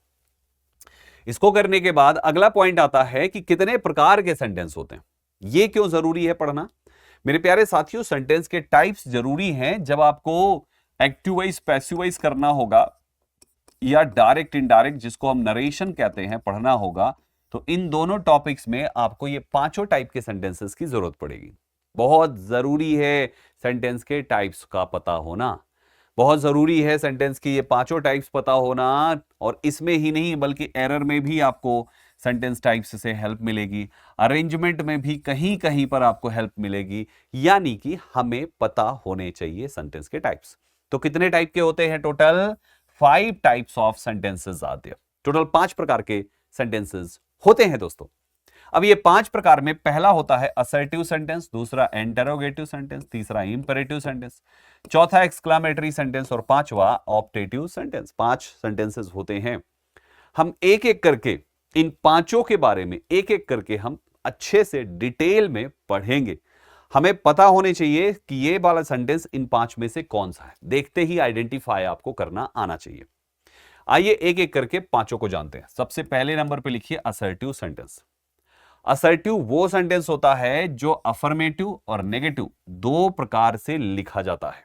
A: इसको करने के बाद अगला पॉइंट आता है कि कितने प्रकार के सेंटेंस होते हैं। यह क्यों जरूरी है पढ़ना? मेरे प्यारे साथियों, सेंटेंस के टाइप्स जरूरी हैं। जब आपको एक्टिव वाइज पैसिव वाइज करना होगा या डायरेक्ट इनडायरेक्ट, जिसको हम नरेशन कहते हैं, पढ़ना होगा, तो इन दोनों टॉपिक्स में आपको ये 5 टाइप के सेंटेंसेस की जरूरत पड़ेगी। बहुत जरूरी है सेंटेंस के टाइप्स का पता होना, बहुत जरूरी है सेंटेंस की ये 5 टाइप्स पता होना। और इसमें ही नहीं बल्कि एरर में भी आपको सेंटेंस टाइप्स से हेल्प मिलेगी, अरेंजमेंट में भी कहीं कहीं पर आपको हेल्प मिलेगी। यानी कि हमें पता होने चाहिए सेंटेंस के टाइप्स। तो कितने टाइप के होते हैं? टोटल 5 टाइप्स ऑफ सेंटेंसेस आते हैं। टोटल 5 प्रकार के सेंटेंसेस होते हैं दोस्तों। अब ये 5 प्रकार में पहला होता है असर्टिव सेंटेंस, दूसरा इंटरोगेटिव सेंटेंस, तीसरा इंपेरेटिव सेंटेंस, चौथा एक्सक्लेमेटरी सेंटेंस और पांचवा ऑप्टेटिव सेंटेंस। 5 सेंटेंसेस होते हैं। हम एक एक करके इन पांचों के बारे में एक एक करके हम अच्छे से डिटेल में पढ़ेंगे। हमें पता होने चाहिए कि ये वाला सेंटेंस इन 5 में से कौन सा है। देखते ही आइडेंटिफाई आपको करना आना चाहिए। आइए एक एक करके पांचों को जानते हैं। सबसे पहले नंबर पे लिखिए असर्टिव सेंटेंस। असर्टिव वो सेंटेंस होता है जो अफर्मेटिव और नेगेटिव 2 प्रकार से लिखा जाता है।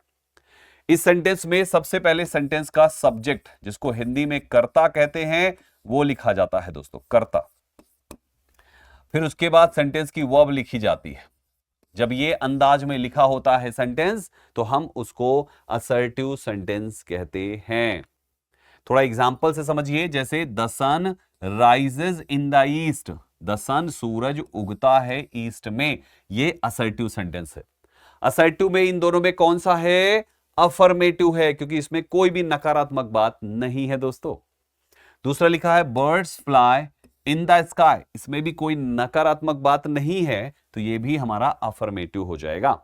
A: इस सेंटेंस में सबसे पहले सेंटेंस का सब्जेक्ट, जिसको हिंदी में कर्ता कहते हैं, वो लिखा जाता है दोस्तों, कर्ता। फिर उसके बाद सेंटेंस की वर्ब लिखी जाती है। जब ये अंदाज में लिखा होता है सेंटेंस, तो हम उसको असर्टिव सेंटेंस कहते हैं। थोड़ा एग्जांपल से समझिए, जैसे the sun rises in the east, the sun सूरज उगता है ईस्ट में, ये असर्टिव सेंटेंस है। असर्टिव में इन दोनों में कौन सा है? अफर्मेटिव है, क्योंकि इसमें कोई भी नकारात्मक बात नहीं है दोस्तों। दूसरा लिखा है birds fly in the sky, इसमें भी कोई नकारात्मक बात नहीं है, तो यह भी हमारा अफर्मेटिव हो जाएगा।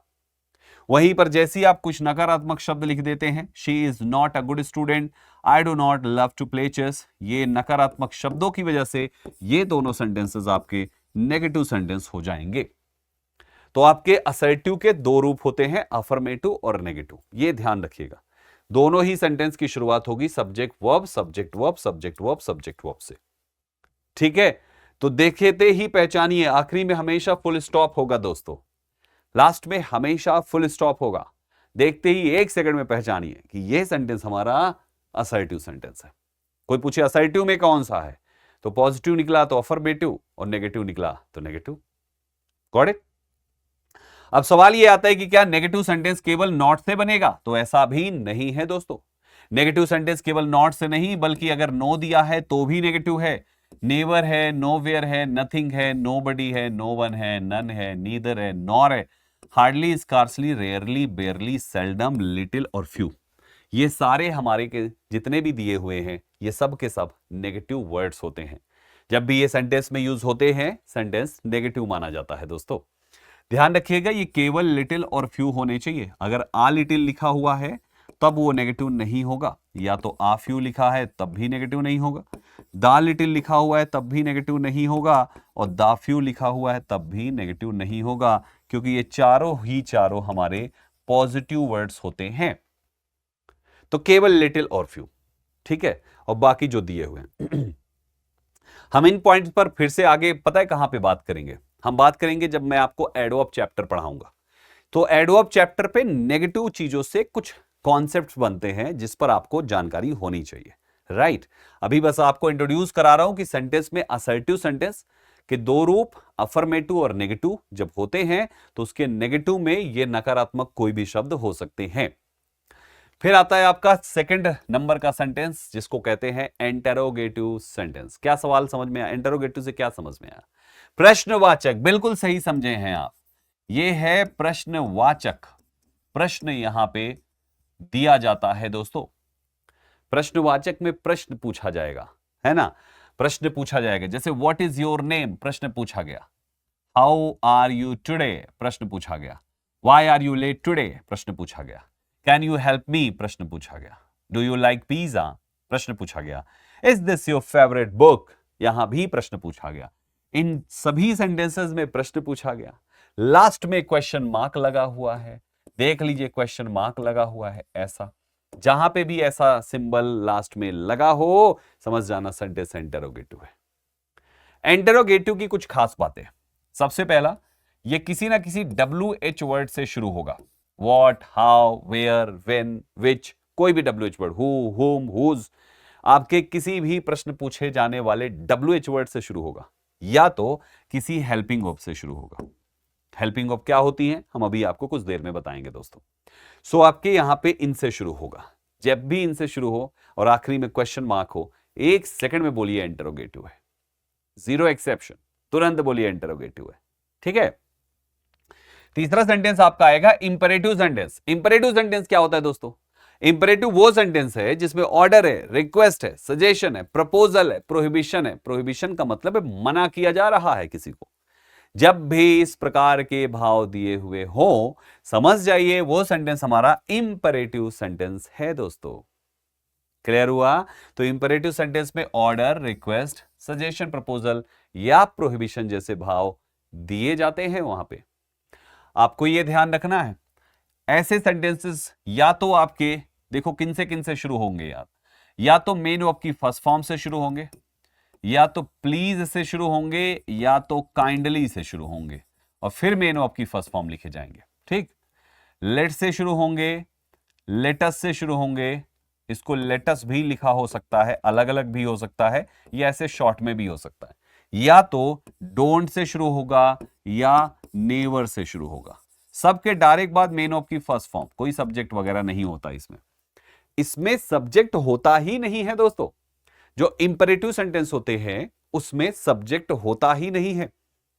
A: वहीं पर जैसे ही आप कुछ नकारात्मक शब्द लिख देते हैं, she is not a good student, I do not love to play chess, ये नकारात्मक शब्दों की वजह से ये दोनों सेंटेंसेस आपके नेगेटिव सेंटेंस हो जाएंगे। तो आपके असर्टिव के 2 रूप होते हैं, अफर्मेटिव और नेगेटिव। ये ध्यान रखिएगा। दोनों ही सेंटेंस की शुरुआत होगी subject verb subject verb subject verb subject verb से। ठीक है, तो देखते ही पहचानिए, आखिरी में हमेशा फुल स्टॉप होगा दोस्तों, लास्ट में हमेशा फुल स्टॉप होगा। देखते ही 1 सेकंड में पहचानिए कि यह सेंटेंस हमारा असर्टिव सेंटेंस है। कोई पूछे असर्टिव में कौन सा है, तो पॉजिटिव निकला तो अफर्मेटिव और नेगेटिव निकला तो नेगेटिव। Got it? अब सवाल यह आता है कि क्या नेगेटिव सेंटेंस केवल नॉट से बनेगा? तो ऐसा भी नहीं है दोस्तों। नेगेटिव सेंटेंस केवल नॉट से नहीं, बल्कि अगर नो दिया है तो भी नेगेटिव है। नेवर है, नोवेयर है, नथिंग है, नोबडी है, नो वन है, नन है, नीदर है, नॉर है, hardly, scarcely, rarely, बेयरली, seldom, little और फ्यू। ये सारे हमारे के जितने भी दिए हुए हैं, ये सब के सब नेगेटिव वर्ड्स होते हैं। जब भी ये सेंटेंस में यूज होते हैं सेंटेंस नेगेटिव माना जाता है दोस्तों। ध्यान रखिएगा ये केवल लिटिल और फ्यू होने चाहिए। अगर आ लिटिल लिखा हुआ है तब वो नेगेटिव नहीं होगा, या तो आ फ्यू लिखा है तब भी नेगेटिव नहीं होगा, दा लिटिल लिखा हुआ है तब भी नेगेटिव नहीं होगा, और दा फ्यू लिखा हुआ है तब भी नेगेटिव नहीं होगा, क्योंकि ये चारों हमारे पॉजिटिव वर्ड्स होते हैं। तो केवल लिटिल और फ्यू, ठीक है, और बाकी जो दिए हुए हैं हम इन पॉइंट्स पर फिर से आगे पता है कहां पे बात करेंगे, हम बात करेंगे जब मैं आपको एडवर्ब चैप्टर पढ़ाऊंगा। तो एडवर्ब चैप्टर पे नेगेटिव चीजों से कुछ कॉन्सेप्ट्स बनते हैं जिस पर आपको जानकारी होनी चाहिए, राइट। अभी बस आपको इंट्रोड्यूस करा रहा हूं कि सेंटेंस में असर्टिव सेंटेंस के दो रूप अफर्मेटिव और नेगेटिव जब होते हैं तो उसके नेगेटिव में ये नकारात्मक कोई भी शब्द हो सकते हैं। फिर आता है आपका सेकंड नंबर का सेंटेंस जिसको कहते हैं इंटरोगेटिव सेंटेंस। क्या सवाल समझ में आया? इंटरोगेटिव से क्या समझ में आया? प्रश्नवाचक, बिल्कुल सही समझे हैं आप। ये है प्रश्नवाचक, प्रश्न यहां पे दिया जाता है दोस्तों। प्रश्नवाचक में प्रश्न पूछा जाएगा, है ना, प्रश्न पूछा जाएगा। जैसे व्हाट इज योर नेम, प्रश्न पूछा गया। हाउ आर यू टुडे, प्रश्न पूछा गया। Why are you late today, प्रश्न पूछा गया। कैन यू हेल्प मी, प्रश्न पूछा गया। डू यू लाइक पिज्जा, प्रश्न पूछा गया। Is this your favourite book, यहां भी प्रश्न पूछा गया। इन सभी सेंटेंसेस में प्रश्न पूछा गया। लास्ट में क्वेश्चन मार्क लगा हुआ है, देख लीजिए क्वेश्चन मार्क लगा हुआ है। ऐसा जहां पे भी ऐसा सिंबल लास्ट में लगा हो समझ जाना सेंटेंस इंटरोगेटिव है। इंटरोगेटिव की कुछ खास बातें, सबसे पहला ये किसी ना किसी WH वर्ड से शुरू होगा। व्हाट, हाउ, वेयर, व्हेन, विच, कोई भी WH वर्ड, हु, हुम, हुज, आपके किसी भी प्रश्न पूछे जाने वाले WH वर्ड से शुरू होगा, या तो किसी हेल्पिंग वर्ब से शुरू होगा। हेल्पिंग वर्ब क्या होती है हम अभी आपको कुछ देर में बताएंगे दोस्तों। सो आपके यहां पे इनसे शुरू होगा। जब भी इनसे शुरू हो और आखिरी में क्वेश्चन मार्क हो, 1 सेकंड में बोलिए इंटरोगेटिव है, जीरो एक्सेप्शन, तुरंत बोलिए इंटरोगेटिव है, ठीक है। तीसरा सेंटेंस आपका आएगा इंपेरेटिव सेंटेंस। इंपेरेटिव सेंटेंस क्या होता है दोस्तों? इंपेरेटिव वो सेंटेंस है जिसमें ऑर्डर है, रिक्वेस्ट है, सजेशन है, प्रपोजल है, प्रोहिबिशन है। प्रोहिबिशन का मतलब है मना किया जा रहा है किसी को। जब भी इस प्रकार के भाव दिए हुए हो समझ जाइए वो सेंटेंस हमारा इंपेरेटिव सेंटेंस है दोस्तों। क्लियर हुआ? तो इंपेरेटिव सेंटेंस में ऑर्डर, रिक्वेस्ट, सजेशन, प्रपोजल या प्रोहिबिशन जैसे भाव दिए जाते हैं। वहां पे आपको यह ध्यान रखना है, ऐसे सेंटेंसेस या तो आपके देखो किन से शुरू होंगे यार, या तो मेन वर्ब की फर्स्ट फॉर्म से शुरू होंगे, या तो प्लीज से शुरू होंगे, या तो काइंडली से शुरू होंगे, और फिर मेन वर्ब की फर्स्ट फॉर्म लिखे जाएंगे। ठीक, लेट से शुरू होंगे, लेटस से शुरू होंगे, इसको लेटस भी लिखा हो सकता है, अलग अलग भी हो सकता है, या ऐसे शॉर्ट में भी हो सकता है, या तो डोंट से शुरू होगा या नेवर से शुरू होगा। सबके डायरेक्ट बाद मेन वर्ब की फर्स्ट फॉर्म, कोई सब्जेक्ट वगैरह नहीं होता इसमें सब्जेक्ट होता ही नहीं है दोस्तों। जो इंपेरेटिव सेंटेंस होते हैं उसमें सब्जेक्ट होता ही नहीं है,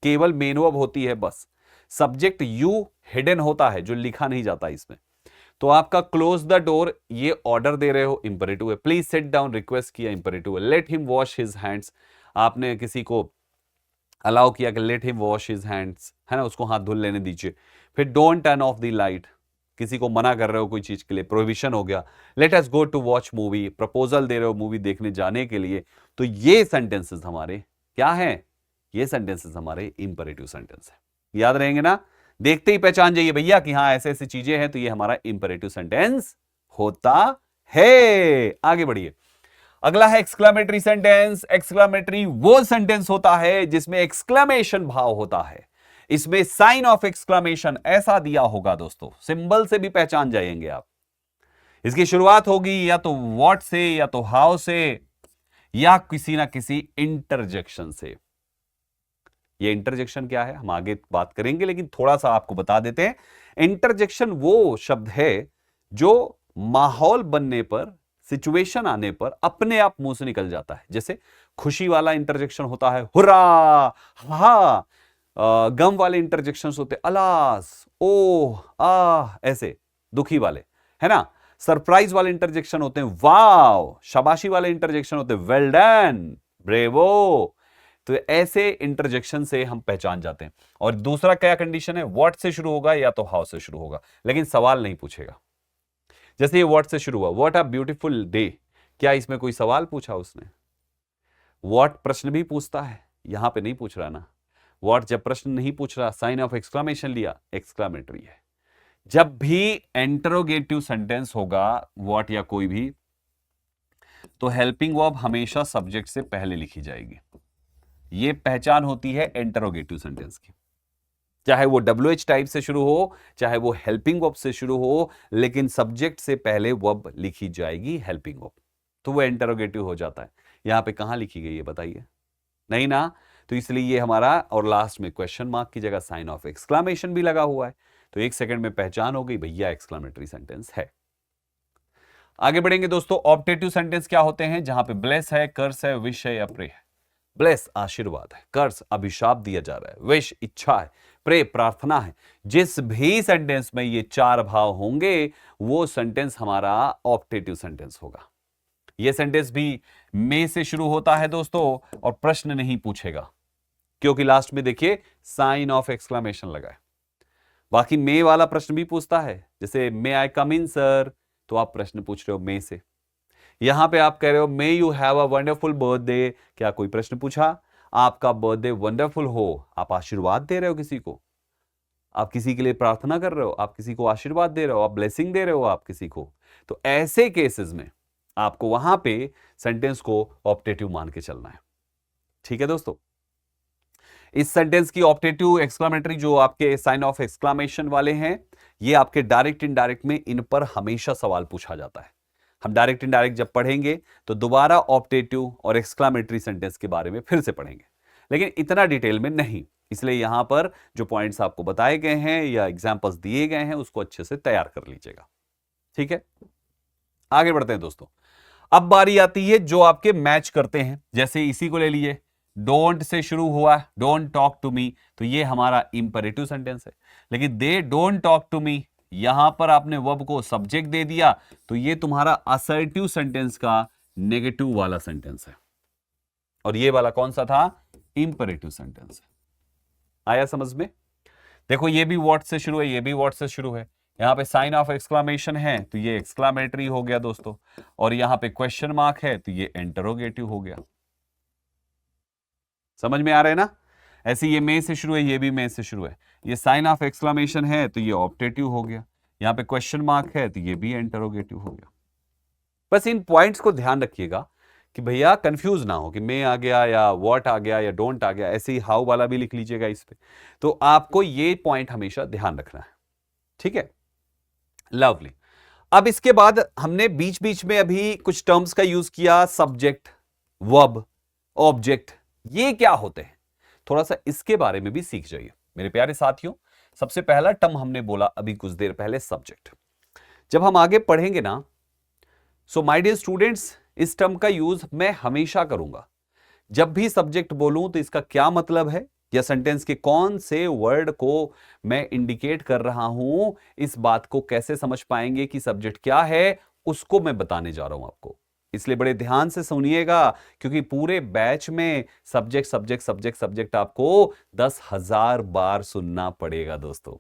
A: केवल मेन वर्ब होती है बस। सब्जेक्ट यू हिडन होता है जो लिखा नहीं जाता इसमें। तो आपका क्लोज द डोर ये ऑर्डर दे रहे हो, इंपेरेटिव है। प्लीज सिट डाउन, रिक्वेस्ट किया, इंपेरेटिव है। Let him wash his hands, आपने किसी को अलाउ किया कि let him wash his hands, है ना, उसको हाथ धुल लेने दीजिए। फिर don't turn off the light, किसी को मना कर रहे हो कोई चीज के लिए, प्रोहिबिशन हो गया। Let us go to watch movie, proposal दे रहे हो मूवी देखने जाने के लिए। तो ये सेंटेंसेस हमारे क्या हैं? ये सेंटेंसेस हमारे इंपेरेटिव सेंटेंस है। याद रहेंगे ना? देखते ही पहचान जाइए भैया कि हाँ ऐसे ऐसी चीजें हैं, तो ये हमारा इंपेरेटिव सेंटेंस होता है। आगे बढ़िए, अगला है एक्सक्लेमेटरी सेंटेंस। एक्सक्लेमेटरी वो सेंटेंस होता है जिसमें एक्सक्लेमेशन भाव होता है, इसमें साइन ऑफ एक्सक्लेमेशन ऐसा दिया होगा दोस्तों, सिंबल से भी पहचान जाएंगे आप। इसकी शुरुआत होगी या तो व्हाट से, या तो हाउ से, या किसी ना किसी इंटरजेक्शन से। ये इंटरजेक्शन क्या है हम आगे बात करेंगे, लेकिन थोड़ा सा आपको बता देते हैं। इंटरजेक्शन वो शब्द है जो माहौल बनने पर, सिचुएशन आने पर अपने आप मुंह से निकल जाता है। जैसे खुशी वाला इंटरजेक्शन होता है हुर्रा, हा, गम वाले इंटरजेक्शंस होते अलास, ओह, आह, ऐसे दुखी वाले, है ना। सरप्राइज वाले इंटरजेक्शन होते हैं वाव, शाबाशी वाले इंटरजेक्शन होते हैं वेल डन, ब्रेवो, तो ऐसे इंटरजेक्शन से हम पहचान जाते हैं। और दूसरा क्या कंडीशन है, व्हाट से शुरू होगा या तो हाउ से शुरू होगा, लेकिन सवाल नहीं पूछेगा। जैसे ये व्हाट से शुरू हुआ, व्हाट अ ब्यूटीफुल डे, क्या इसमें कोई सवाल पूछा उसने? व्हाट प्रश्न भी पूछता है, यहां पे नहीं पूछ रहा ना। व्हाट जब प्रश्न नहीं पूछ रहा, साइन ऑफ एक्सक्लामेशन लिया, एक्सक्लामेटरी है। जब भी इंटरोगेटिव सेंटेंस होगा व्हाट या कोई भी, तो हेल्पिंग वर्ब हमेशा सब्जेक्ट से पहले लिखी जाएगी। ये पहचान होती है इंटरोगेटिव सेंटेंस की। चाहे वो WH टाइप से शुरू हो, चाहे वो हेल्पिंग वर्ब से शुरू हो, लेकिन सब्जेक्ट से पहले वर्ब लिखी जाएगी हेल्पिंग वर्ब, तो वो इंटरोगेटिव हो जाता है। यहां पे कहां लिखी गई है बताइए? नहीं ना, तो इसलिए ये हमारा, और लास्ट में क्वेश्चन मार्क की जगह साइन ऑफ एक्सक्लामेशन भी लगा हुआ है, तो 1 सेकंड में पहचान हो गई, भैया एक्सक्लामेटरी सेंटेंस है। आगे बढ़ेंगे दोस्तों। ऑप्टेटिव सेंटेंस क्या होते हैं? जहां पे ब्लेस है, कर्स है, विश है या प्रे है। ब्लेस आशीर्वाद है, कर्स अभिशाप दिया जा रहा है, विश इच्छा है, प्रे प्रार्थना है। जिस भी सेंटेंस में ये 4 भाव होंगे वो सेंटेंस हमारा ऑप्टेटिव सेंटेंस होगा। ये सेंटेंस भी मे से शुरू होता है दोस्तों, और प्रश्न नहीं पूछेगा, क्योंकि लास्ट में देखिए साइन ऑफ एक्सक्लामेशन लगा है। बाकी मे वाला प्रश्न भी पूछता है, जैसे मे आई कम इन सर, तो आप प्रश्न पूछ रहे हो मे से। यहां पे आप कह रहे हो may you have a wonderful birthday, क्या कोई प्रश्न पूछा? आपका बर्थडे वंडरफुल हो, आप आशीर्वाद दे रहे हो किसी को, आप किसी के लिए प्रार्थना कर रहे हो, आप किसी को आशीर्वाद दे रहे हो, आप ब्लेसिंग दे रहे हो आप किसी को। तो ऐसे केसेस में आपको वहां पे सेंटेंस को ऑप्टेटिव मान के चलना है। ठीक है दोस्तों, इस सेंटेंस की ऑप्टेटिव एक्सक्लामेटरी जो आपके साइन ऑफ एक्सक्लामेशन वाले हैं, ये आपके डायरेक्ट इनडायरेक्ट में इन पर हमेशा सवाल पूछा जाता है। हम डायरेक्ट इनडायरेक्ट जब पढ़ेंगे तो दोबारा ऑप्टेटिव और एक्सक्लामेटरी सेंटेंस के बारे में फिर से पढ़ेंगे, लेकिन इतना डिटेल में नहीं। इसलिए यहां पर जो पॉइंट्स आपको बताए गए हैं या एग्जांपल्स दिए गए हैं उसको अच्छे से तैयार कर लीजिएगा। ठीक है, आगे बढ़ते हैं दोस्तों। अब बारी आती है जो आपके मैच करते हैं, जैसे इसी को ले लीजिए, डोंट से शुरू हुआ, डोंट टॉक टू मी, तो ये हमारा इंपेरेटिव सेंटेंस है। लेकिन they don't talk to me, यहां पर आपने वर्ब को सब्जेक्ट दे दिया, तो ये तुम्हारा असर्टिव सेंटेंस का नेगेटिव वाला सेंटेंस है, और ये वाला कौन सा था? इंपेरेटिव सेंटेंस है। आया समझ में? देखो ये भी व्हाट से शुरू है, ये भी व्हाट से शुरू है। यहां पे साइन ऑफ एक्सक्लामेशन है तो ये एक्सक्लामेटरी हो गया दोस्तों, और यहां पे क्वेश्चन मार्क है तो ये इंटरोगेटिव हो गया। समझ में आ रहा है ना? ऐसे ये मे से शुरू है, ये भी मे से शुरू है। ये साइन ऑफ एक्सक्लामेशन है तो ये ऑप्टेटिव हो गया, यहां पे क्वेश्चन मार्क है तो ये भी इंटरोगेटिव हो गया। बस इन पॉइंट्स को ध्यान रखिएगा कि भैया कंफ्यूज ना हो कि मे आ गया या व्हाट आ गया या डोंट आ गया, ऐसे ही हाउ वाला भी लिख लीजिएगा इस पे। तो आपको ये पॉइंट हमेशा ध्यान रखना है। ठीक है, लवली। अब इसके बाद हमने बीच बीच में अभी कुछ टर्म्स का यूज किया, सब्जेक्ट, वर्ब, ऑब्जेक्ट, ये क्या होते हैं, थोड़ा सा इसके बारे में भी सीख जाइए मेरे प्यारे साथियों। सबसे पहला टर्म हमने बोला अभी कुछ देर पहले, सब्जेक्ट। जब हम आगे पढ़ेंगे ना, सो माय डियर स्टूडेंट्स, इस टर्म का यूज मैं हमेशा करूंगा। जब भी सब्जेक्ट बोलूं तो इसका क्या मतलब है, या सेंटेंस के कौन से वर्ड को मैं इंडिकेट कर रहा हूं, इस बात को कैसे समझ पाएंगे कि सब्जेक्ट क्या है, उसको मैं बताने जा रहा हूं आपको। इसलिए बड़े ध्यान से सुनिएगा, क्योंकि पूरे बैच में सब्जेक्ट सब्जेक्ट सब्जेक्ट सब्जेक्ट आपको 10,000 बार सुनना पड़ेगा दोस्तों।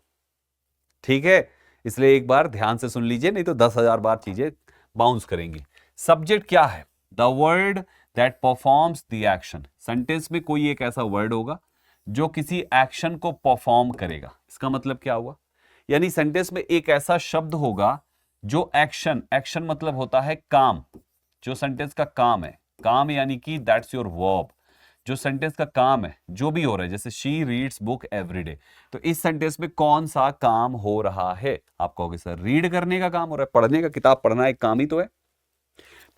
A: ठीक है, इसलिए एक बार ध्यान से सुन लीजिए, नहीं तो 10,000 बार चीजें बाउंस करेंगी। सब्जेक्ट क्या है? The word that performs the action. Sentence में कोई एक ऐसा वर्ड होगा जो किसी एक्शन को परफॉर्म करेगा। इसका मतलब क्या हुआ? यानी सेंटेंस में एक ऐसा शब्द होगा जो एक्शन, एक्शन मतलब होता है काम, जो सेंटेंस का काम है, काम यानी कि दैट्स योर वर्ब, जो सेंटेंस का काम है, जो भी हो रहा है, जैसे शी रीड्स बुक एवरीडे, तो इस सेंटेंस में कौन सा काम हो रहा है? आप कहोगे सर रीड करने का काम हो रहा है, पढ़ने का, किताब पढ़ना एक काम ही तो है।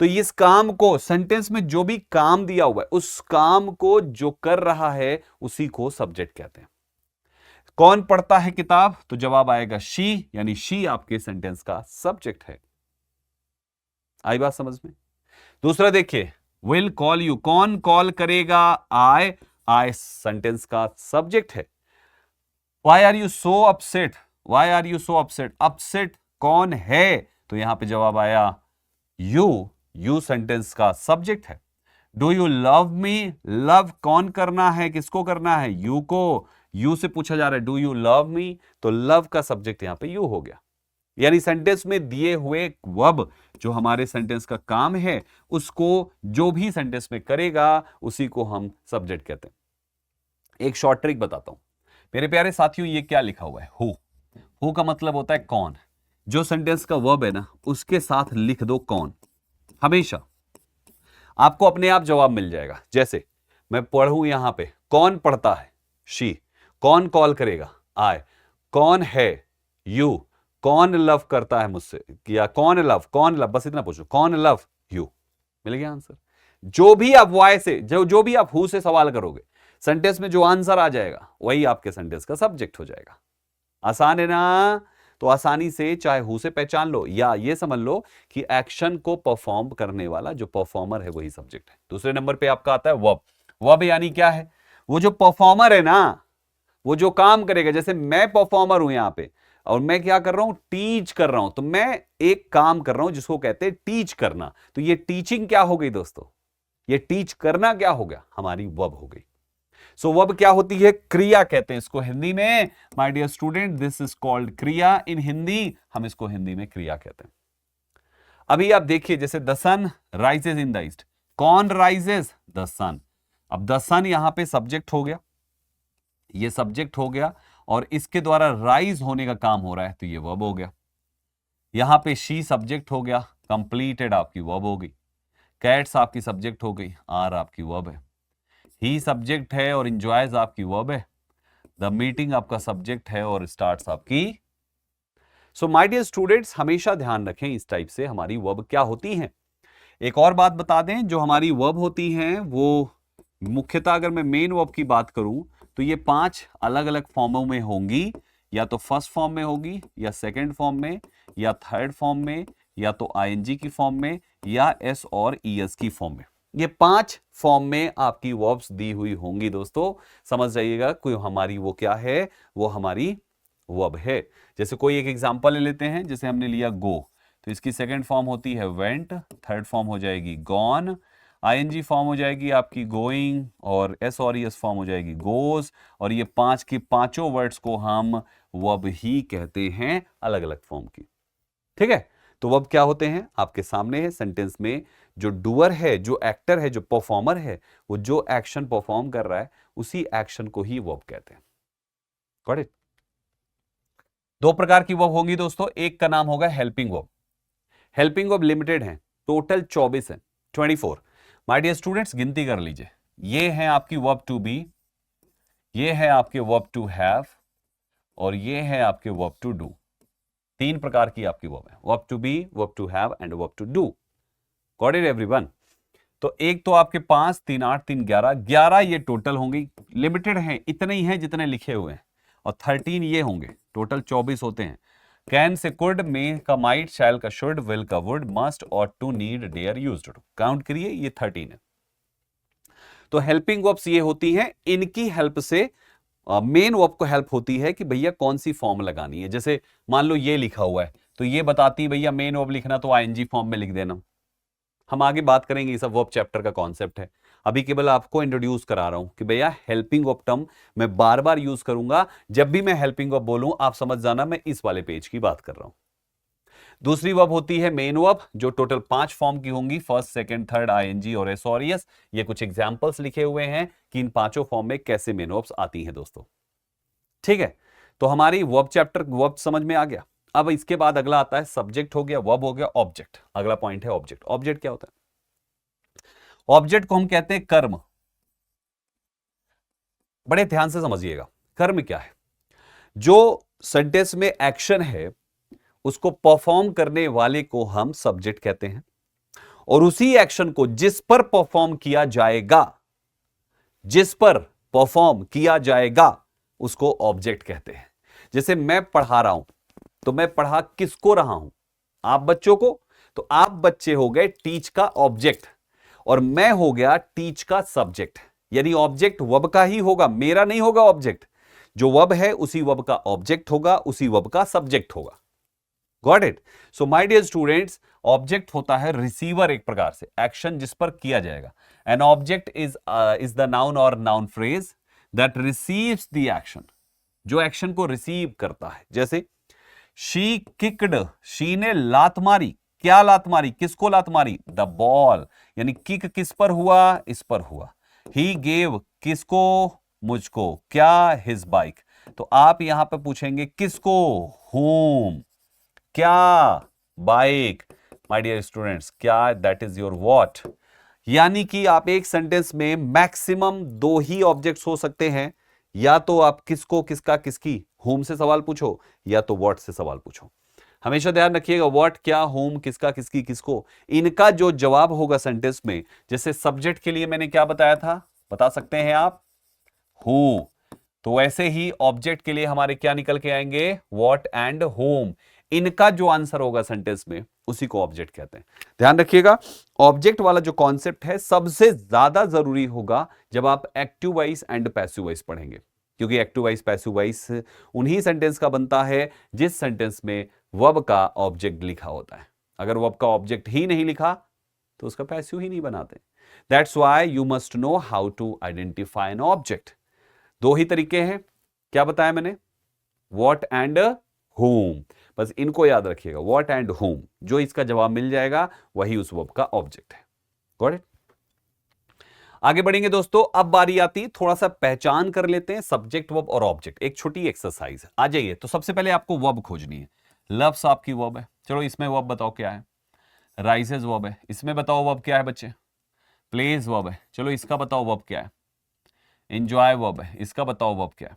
A: तो इस काम को, सेंटेंस में जो भी काम दिया हुआ है, उस काम को जो कर रहा है उसी को सब्जेक्ट कहते हैं। कौन पढ़ता है किताब? तो जवाब आएगा शी, यानी शी आपके सेंटेंस का सब्जेक्ट है। आई बात समझ में? दूसरा देखिए, विल कॉल यू, कौन कॉल करेगा? आई, आई सेंटेंस का सब्जेक्ट है। Why are you so upset, why are you so upset, upset कौन है? तो यहां पे जवाब आया यू, यू सेंटेंस का सब्जेक्ट है। Do you love me, love कौन करना है, किसको करना है, यू को, यू से पूछा जा रहा है डू यू लव मी, तो लव का सब्जेक्ट यहां पे यू हो गया। यानी सेंटेंस में दिए हुए वर्ब जो हमारे सेंटेंस का काम है उसको जो भी सेंटेंस में करेगा उसी को हम सब्जेक्ट कहते हैं। एक शॉर्ट ट्रिक बताता हूं मेरे प्यारे साथियों, ये क्या लिखा हुआ है, हु का मतलब होता है कौन। जो सेंटेंस का वर्ब है ना उसके साथ लिख दो कौन, हमेशा आपको अपने आप जवाब मिल जाएगा। जैसे मैं पढ़ूं यहां पे, कौन पढ़ता है, शी, कौन कॉल करेगा, आई, कौन है, यू, कौन लव करता है मुझसे, या कौन लव, बस इतना पूछो, कौन लव यू, मिल गया आंसर। जो भी आप वाई से, जो भी आप हु से सवाल करोगे सेंटेंस में जो आंसर आ जाएगा वही आपके सेंटेंस का सब्जेक्ट हो जाएगा। आसान है ना? तो आसानी से चाहे हु से पहचान लो या ये समझ लो कि एक्शन को परफॉर्म करने वाला जो परफॉर्मर है वही सब्जेक्ट है। दूसरे नंबर पे आपका आता है वर्ब। वर्ब यानी क्या है, वो जो परफॉर्मर है ना, वो जो काम करेगा। जैसे मैं परफॉर्मर हूं यहां पे और मैं क्या कर रहा हूं, टीच कर रहा हूं, तो मैं एक काम कर रहा हूं जिसको कहते हैं टीच करना। तो ये टीचिंग क्या हो गई दोस्तों, ये टीच करना क्या हो गया, हमारी वर्ब हो गई। सो वर्ब क्या होती है, क्रिया कहते हैं इसको हिंदी में। My dear student, this is called क्रिया इन हिंदी, हम इसको हिंदी में क्रिया कहते हैं। अभी आप देखिए जैसे the sun rises in the east, कौन राइजेज, द सन। अब द सन यहां पे सब्जेक्ट हो गया, ये सब्जेक्ट हो गया और इसके द्वारा राइज होने का काम हो रहा है तो ये वर्ब हो गया। यहां पे शी सब्जेक्ट हो गया, कंप्लीटेड आपकी वर्ब हो गई। कैट्स आपकी सब्जेक्ट हो गई, आर आपकी वर्ब है। ही सब्जेक्ट है और इंजॉयज आपकी वर्ब है। द मीटिंग आपका सब्जेक्ट है और स्टार्ट्स आपकी। सो माय डियर स्टूडेंट्स, हमेशा ध्यान रखें इस टाइप से हमारी वर्ब क्या होती हैं। एक और बात बता दें, जो हमारी वर्ब होती हैं वो मुख्यतः अगर मैं मेन वर्ब की बात करूं तो ये 5 अलग अलग फॉर्मों में होंगी। या तो फर्स्ट फॉर्म में होगी, या सेकंड फॉर्म में, या थर्ड फॉर्म में, या तो आईएनजी की फॉर्म में, या एस और ईएस की फॉर्म में। ये 5 फॉर्म में आपकी वर्ब्स दी हुई होंगी दोस्तों। समझ जाइएगा कोई हमारी वो क्या है, वो हमारी वर्ब है। जैसे कोई एक एग्जांपल ले लेते हैं, जैसे हमने लिया गो, तो इसकी सेकंड फॉर्म होती है वेंट, थर्ड फॉर्म हो जाएगी गॉन, आईएनजी फॉर्म हो जाएगी आपकी गोइंग, और एस और एस फॉर्म हो जाएगी गोज। और ये 5 की पांचों वर्ड्स को हम वर्ब ही कहते हैं, अलग अलग फॉर्म की। ठीक है, तो वर्ब क्या होते हैं आपके सामने है। सेंटेंस में जो डूअर है, जो एक्टर है, जो परफॉर्मर है, वो जो एक्शन परफॉर्म कर रहा है उसी एक्शन को ही वर्ब कहते हैं। Got it? 2 प्रकार की वर्ब होंगी दोस्तों। एक का नाम होगा helping verb. Helping verb limited है, टोटल 24 है, 24। माय डियर स्टूडेंट्स, गिनती कर लीजिए। ये है आपकी वर्ब टू बी, ये है आपके वर्ब टू हैव, और ये है आपके वर्ब टू डू। 3 प्रकार की आपकी वर्ब है, verb to be, verb to have and verb to do. Got it everyone? तो एक तो आपके 5, 3, 8, 3, 11 ये टोटल होंगी। लिमिटेड है, इतने ही हैं जितने लिखे हुए हैं, और 13 ये होंगे, टोटल 24 होते हैं। कैन से कुड, मे का माइट, शैल का शुड, विल का वुड, मस्ट और to, need, dare, used to. Count करिए, ये 13 है। तो हेल्पिंग वर्ब्स ये होती हैं, इनकी हेल्प से मेन वर्ब को हेल्प होती है कि भैया कौन सी फॉर्म लगानी है। जैसे मान लो ये लिखा हुआ है तो ये बताती है भैया मेन वर्ब लिखना तो आईएनजी फॉर्म में लिख देना। हम आगे बात करेंगे, ये सब वर्ब चैप्टर का कॉन्सेप्ट है। अभी केवल आपको इंट्रोड्यूस करा रहा हूं कि भैया हेल्पिंग वर्ब टर्म मैं बार बार यूज करूंगा। जब भी मैं हेल्पिंग वर्ब बोलूं आप समझ जाना मैं इस वाले पेज की बात कर रहा हूं। दूसरी वर्ब होती है मेन वर्ब, जो टोटल 5 फॉर्म की होंगी, फर्स्ट, सेकंड, थर्ड, आईएनजी और एस और एस। ये कुछ एग्जांपल्स लिखे हुए हैं कि इन 5 फॉर्म में कैसे मेन वर्ब्स आती हैं दोस्तों। ठीक है, तो हमारी वर्ब चैप्टर वर्ब समझ में आ गया। अब इसके बाद अगला आता है सब्जेक्ट हो गया, वर्ब हो गया, ऑब्जेक्ट। अगला पॉइंट है ऑब्जेक्ट। ऑब्जेक्ट क्या होता है? ऑब्जेक्ट को हम कहते हैं कर्म। बड़े ध्यान से समझिएगा, कर्म क्या है? जो सेंटेंस में एक्शन है उसको परफॉर्म करने वाले को हम सब्जेक्ट कहते हैं, और उसी एक्शन को जिस पर परफॉर्म किया जाएगा, जिस पर परफॉर्म किया जाएगा उसको ऑब्जेक्ट कहते हैं। जैसे मैं पढ़ा रहा हूं तो मैं पढ़ा किसको रहा हूं? आप बच्चों को। तो आप बच्चे हो गए टीच का ऑब्जेक्ट, और मैं हो गया टीच का सब्जेक्ट। यानी ऑब्जेक्ट वर्ब का ही होगा, मेरा नहीं होगा ऑब्जेक्ट। जो वर्ब है उसी वर्ब का ऑब्जेक्ट होगा, उसी वर्ब का सब्जेक्ट होगा। Got it? So my dear students, object होता है रिसीवर, एक प्रकार से एक्शन जिस पर किया जाएगा। An object is the noun और noun phrase that receives the action, जो एक्शन को रिसीव करता है। जैसे शी किक्ड, शी ने लात मारी। क्या लात मारी? किसको लात मारी? द बॉल, यानी किक किस पर हुआ? इस पर हुआ। ही गेव, किसको? मुझको। क्या? His bike. तो आप यहां पर पूछेंगे किसको? होम। क्या? बाइक। माय डियर स्टूडेंट्स, क्या? That is your what. यानी कि आप एक सेंटेंस में मैक्सिमम 2 ही ऑब्जेक्ट्स हो सकते हैं, या तो आप किसको, किसका, किसकी, होम से सवाल पूछो, या तो व्हाट से सवाल पूछो। हमेशा ध्यान रखिएगा, व्हाट, क्या, होम, किसका, किसकी, किसको, इनका जो जवाब होगा सेंटेंस में, जैसे सब्जेक्ट के लिए मैंने क्या बताया था, बता सकते हैं आप? हु। तो वैसे ही ऑब्जेक्ट के लिए हमारे क्या निकल के आएंगे? What and home. इनका जो आंसर होगा सेंटेंस में, उसी को ऑब्जेक्ट कहते हैं। ध्यान रखिएगा, ऑब्जेक्ट वाला जो कॉन्सेप्ट है सबसे ज्यादा जरूरी होगा जब आप active voice and passive voice पढ़ेंगे, क्योंकि एक्टिव वॉइस पैसिव वॉइस उन्हीं सेंटेंस का बनता है जिस सेंटेंस में वर्ब का ऑब्जेक्ट लिखा होता है। अगर वर्ब का ऑब्जेक्ट ही नहीं लिखा तो उसका पैसिव ही नहीं बनाते। That's why you must know how to identify an object. 2 ही तरीके हैं, क्या बताया मैंने? What and whom. बस इनको याद रखिएगा, व्हाट एंड होम, जो इसका जवाब मिल जाएगा वही उस वर्ब का ऑब्जेक्ट है। Got it? आगे बढ़ेंगे दोस्तों। अब बारी आती, थोड़ा सा पहचान कर लेते हैं सब्जेक्ट, वर्ब और ऑब्जेक्ट। एक छोटी एक्सरसाइज है, आ जाइए। तो सबसे पहले आपको वर्ब खोजनी है। लव्स आपकी वर्ब है, चलो इसमें वर्ब बताओ क्या है। राइजेस वर्ब है, इसमें बताओ वर्ब क्या है बच्चे। प्लेज वर्ब है, चलो इसका बताओ वर्ब क्या है। एंजॉय वर्ब है, इसका बताओ वर्ब क्या है।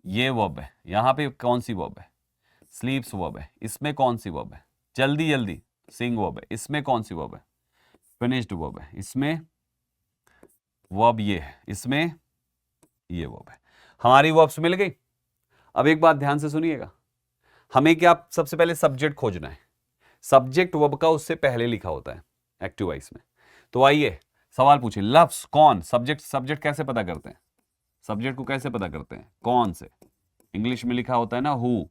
A: ये वर्ब है, यहां पे कौन सी वर्ब है? स्लीप्स वर्ब है, इसमें कौन सी वर्ब है? जल्दी जल्दी। सिंग वर्ब है, इसमें कौन सी वर्ब है? फिनिश्ड वर्ब है, इसमें वर्ब ये है, इसमें ये वर्ब है। हमारी वर्ब्स मिल गई। अब एक बात ध्यान से सुनिएगा, हमें क्या सबसे पहले सब्जेक्ट खोजना है। सब्जेक्ट वर्ब का उससे पहले लिखा होता है एक्टिव वॉइस में। तो आइए सवाल पूछिए, लव्स कौन? सब्जेक्ट, सब्जेक्ट कैसे पता करते हैं? सब्जेक्ट को कैसे पता करते हैं? कौन से? इंग्लिश में लिखा होता है ना हु,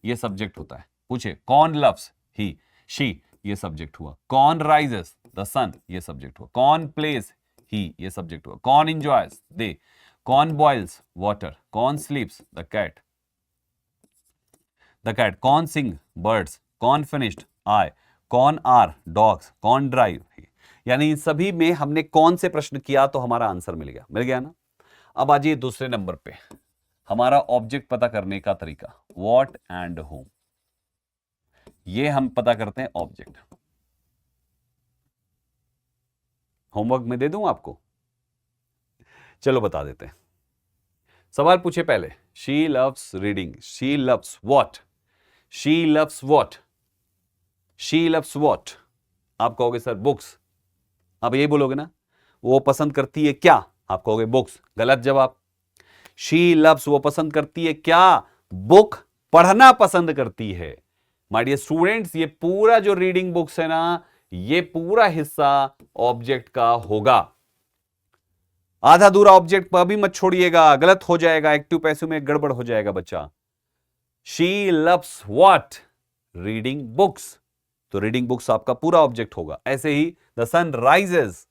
A: ये सब्जेक्ट होता है। पूछे कौन लव्स? ही, शी, ये सब्जेक्ट हुआ। कौन राइजेस? द सन, ये सब्जेक्ट हुआ। कौन प्लेज? ही, ये सब्जेक्ट हुआ। कौन एंजॉयज? दे। कौन बॉइल्स वाटर? कौन sleeps? The cat, the cat. कौन सिंग? बर्ड्स। कौन फिनिश्ड? आई। कौन आर? डॉग्स। कौन ड्राइव? यानी इन सभी में हमने कौन से प्रश्न किया तो हमारा आंसर मिल गया ना। अब आ जाइए दूसरे नंबर पे, हमारा ऑब्जेक्ट पता करने का तरीका, व्हाट एंड होम। ये हम पता करते हैं ऑब्जेक्ट। होमवर्क में दे दूं आपको? चलो बता देते हैं। सवाल पूछे पहले, she loves reading. She loves what? She loves what? She loves what? आप कहोगे सर बुक्स। आप यही बोलोगे ना, वो पसंद करती है क्या? आप कहोगे बुक्स। गलत जवाब। शी लव्स, वो पसंद करती है क्या? बुक, पढ़ना पसंद करती है। माय डियर स्टूडेंट्स, ये पूरा जो रीडिंग बुक्स है ना, ये पूरा हिस्सा ऑब्जेक्ट का होगा। आधा अधूरा ऑब्जेक्ट पर भी मत छोड़िएगा, गलत हो जाएगा, एक्टिव पैसिव में गड़बड़ हो जाएगा बच्चा। She loves what? Reading books. तो रीडिंग बुक्स आपका पूरा ऑब्जेक्ट होगा। ऐसे ही द सन राइजेस,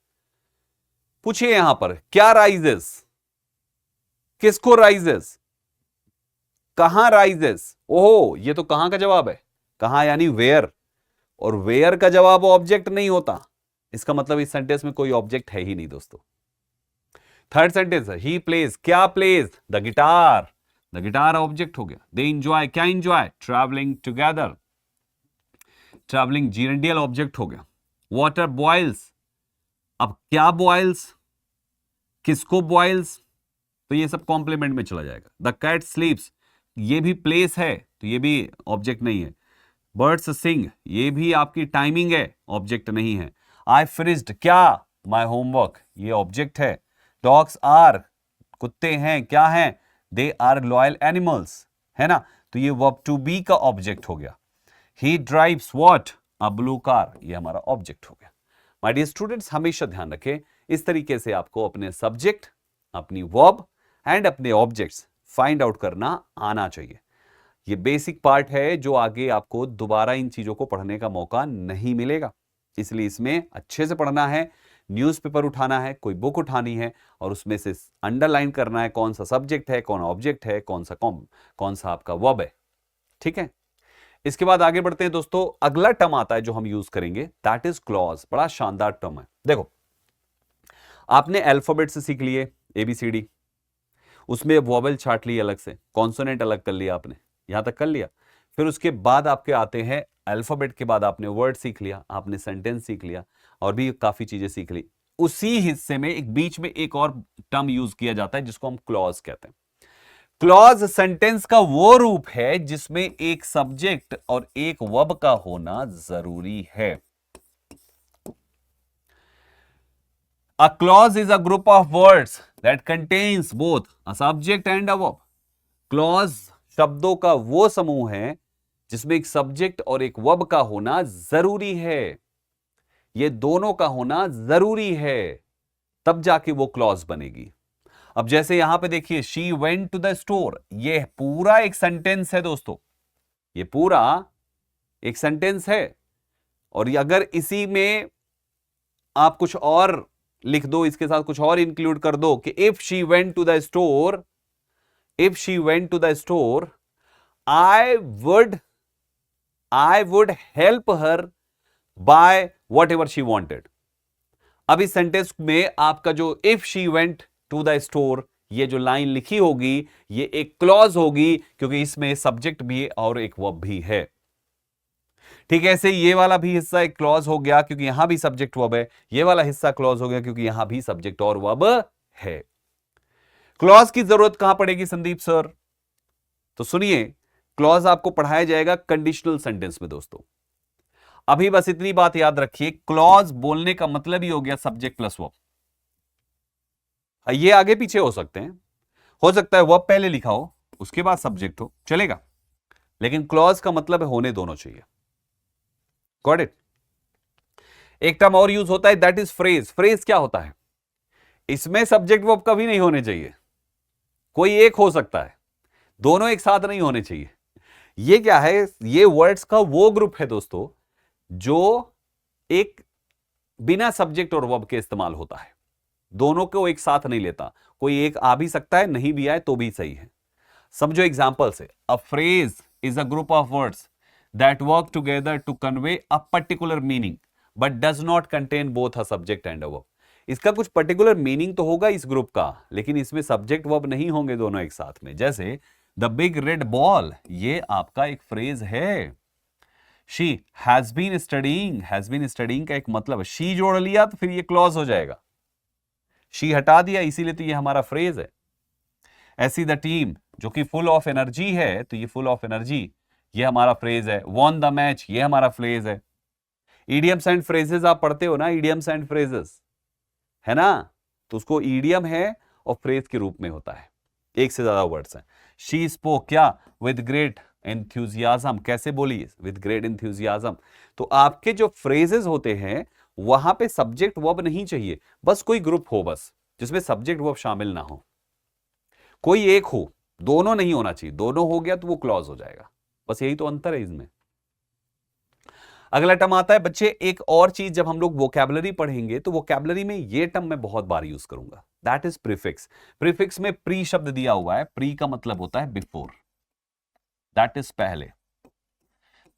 A: पूछिए यहां पर क्या राइजेस? किसको राइजेस? कहां राइजेस? ओहो, ये तो कहां का जवाब है। कहां यानी वेयर, और वेयर का जवाब ऑब्जेक्ट नहीं होता। इसका मतलब इस सेंटेंस में कोई ऑब्जेक्ट है ही नहीं दोस्तों। थर्ड सेंटेंस है, ही प्लेज। क्या plays? The guitar. The guitar object हो गया। दे इंजॉय, क्या enjoy? Travelling together. Travelling gerundial object हो गया। वाटर बॉइल्स, अब क्या बॉइल्स? किसको बॉइल्स? तो ये सब कॉम्प्लीमेंट में चला जाएगा। द कैट स्लीप्स, ये भी प्लेस है तो ये भी ऑब्जेक्ट नहीं है। बर्ड्स सिंग, ये भी आपकी टाइमिंग है, ऑब्जेक्ट नहीं है। आई फिनिश्ड, क्या? माय होमवर्क, ये ऑब्जेक्ट है। डॉग्स आर, कुत्ते हैं, क्या हैं? दे आर लॉयल एनिमल्स, है ना। तो ये वर्ब टू बी का ऑब्जेक्ट हो गया। ही drives what? A blue car, ये हमारा ऑब्जेक्ट हो गया। माय डियर स्टूडेंट्स, हमेशा ध्यान रखें, इस तरीके से आपको अपने सब्जेक्ट, अपनी वर्ब एंड अपने ऑब्जेक्ट्स फाइंड आउट करना आना चाहिए। ये बेसिक पार्ट है जो आगे आपको दोबारा इन चीजों को पढ़ने का मौका नहीं मिलेगा, इसलिए इसमें अच्छे से पढ़ना है। न्यूज़पेपर उठाना है, कोई बुक उठानी है और उसमें से अंडरलाइन करना है कौन सा सब्जेक्ट है, कौन ऑब्जेक्ट है, कौन सा आपका वर्ब है। ठीक है, इसके बाद आगे बढ़ते हैं दोस्तों। अगला टर्म आता है जो हम यूज करेंगे, दैट इज क्लॉज। बड़ा शानदार टर्म है। देखो, आपने अल्फाबेट से सीख लिए ABCD, उसमें वोवेल छाट ली अलग से, कॉन्सोनेंट अलग कर लिया आपने, यहां तक कर लिया। फिर उसके बाद आपके आते हैं अल्फाबेट के बाद आपने वर्ड सीख लिया, आपने सेंटेंस सीख लिया और भी काफी चीजें सीख ली। उसी हिस्से में एक बीच में एक और टर्म यूज किया जाता है जिसको हम क्लॉज कहते हैं। क्लॉज सेंटेंस का वो रूप है जिसमें एक सब्जेक्ट और एक वर्ब का होना जरूरी है। A clause is a group of words that contains both a subject and a verb. Clause शब्दों का वो समूह है जिसमें एक सब्जेक्ट और एक वर्ब का होना जरूरी है। ये दोनों का होना जरूरी है, तब जाके वो क्लॉज बनेगी। अब जैसे यहां पे देखिए, she went to the store, ये पूरा एक सेंटेंस है दोस्तों, ये पूरा एक सेंटेंस है। और अगर इसी में आप कुछ और लिख दो, इसके साथ कुछ और इंक्लूड कर दो कि if she went to the store, if she went to the store, I would help her buy whatever she wanted. अब इस सेंटेंस में आपका जो if she went to the store, ये जो लाइन लिखी होगी, ये एक क्लॉज होगी क्योंकि इसमें सब्जेक्ट भी और एक वर्ब भी है। ठीक है, ऐसे ये वाला भी हिस्सा एक क्लॉज हो गया क्योंकि यहां भी सब्जेक्ट वर्ब है। ये वाला हिस्सा क्लॉज हो गया क्योंकि यहां भी सब्जेक्ट और वर्ब है। क्लॉज की जरूरत कहां पड़ेगी संदीप सर? तो सुनिए, क्लॉज आपको पढ़ाया जाएगा कंडीशनल सेंटेंस में दोस्तों। अभी बस इतनी बात याद रखिए, क्लॉज बोलने का मतलब ही हो गया सब्जेक्ट प्लस वर्ब। ये आगे पीछे हो सकते हैं, हो सकता है वर्ब पहले लिखा हो उसके बाद सब्जेक्ट हो, चलेगा, लेकिन क्लॉज का मतलब है होने दोनों चाहिए। Got it? एक टर्म और यूज होता है, दैट इज फ्रेज। फ्रेज क्या होता है? इसमें सब्जेक्ट वर्ब कभी नहीं होने चाहिए, कोई एक हो सकता है, दोनों एक साथ नहीं होने चाहिए। ये क्या है? ये वर्ड्स का वो ग्रुप है दोस्तों जो एक बिना सब्जेक्ट और वर्ब के इस्तेमाल होता है, दोनों को एक साथ नहीं लेता। कोई एक आ भी सकता है, नहीं भी आए तो भी सही है। समझो एग्जांपल से, a phrase is a group of words that work together to convey a particular meaning but does not contain both a subject and a verb. इसका कुछ पर्टिकुलर मीनिंग तो होगा इस ग्रुप का, लेकिन इसमें सब्जेक्ट वर्ब नहीं होंगे दोनों एक साथ में। जैसे द बिग रेड बॉल, ये आपका एक फ्रेज है। शी हैज बीन स्टडीइंग का एक मतलब, शी जोड़ लिया तो फिर ये क्लॉज हो जाएगा, शी हटा दिया इसीलिए तो ये हमारा फ्रेज है। ऐसी द टीम जो कि फुल ऑफ एनर्जी है, तो ये फुल ऑफ एनर्जी ये हमारा फ्रेज है। वॉन द मैच, ये हमारा फ्रेज है। ईडियम्स एंड फ्रेजेस आप पढ़ते हो ना, ईडियम्स एंड फ्रेजेस, है ना? तो उसको ईडियम है और फ्रेज के रूप में होता है, एक से ज्यादा वर्ड्स हैं। शी स्पोक क्या? With great enthusiasm. कैसे बोली? With great enthusiasm. तो आपके जो फ्रेजेस होते हैं वहां पे सब्जेक्ट वर्ब नहीं चाहिए, बस कोई ग्रुप हो बस जिसमें सब्जेक्ट वर्ब शामिल ना हो, कोई एक हो, दोनों नहीं होना चाहिए। दोनों हो गया तो वो क्लॉज हो जाएगा, बस यही तो अंतर है इसमें। अगला टर्म आता है बच्चे, एक और चीज, जब हम लोग वोकैबुलरी पढ़ेंगे तो वोकैबुलरी में ये टर्म मैं बहुत बार यूज करूंगा, दैट इज प्रीफिक्स। प्रीफिक्स में प्री शब्द दिया हुआ है, प्री का मतलब होता है बिफोर, दैट इज पहले।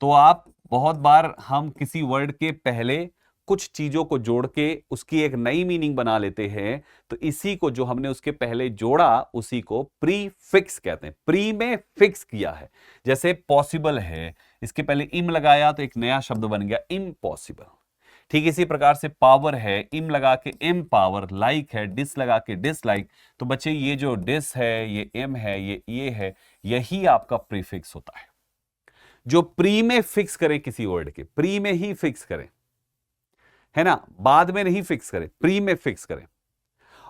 A: तो आप बहुत बार हम किसी वर्ड के पहले कुछ चीजों को जोड़ के उसकी एक नई मीनिंग बना लेते हैं, तो इसी को जो हमने उसके पहले जोड़ा उसी को प्रीफिक्स कहते हैं। प्री में फिक्स किया है, जैसे पॉसिबल है, इसके पहले इम लगाया तो एक नया शब्द बन गया इम्पॉसिबल। ठीक इसी प्रकार से पावर है, इम लगा के इम पावर, लाइक है, डिस लगा के डिसलाइक। तो बच्चे ये जो डिस है, ये इम है, ये है, यही आपका प्रीफिक्स होता है। जो प्री में फिक्स करें किसी वर्ड के, प्री में ही फिक्स करें, है ना, बाद में नहीं फिक्स करें, प्री में फिक्स करें।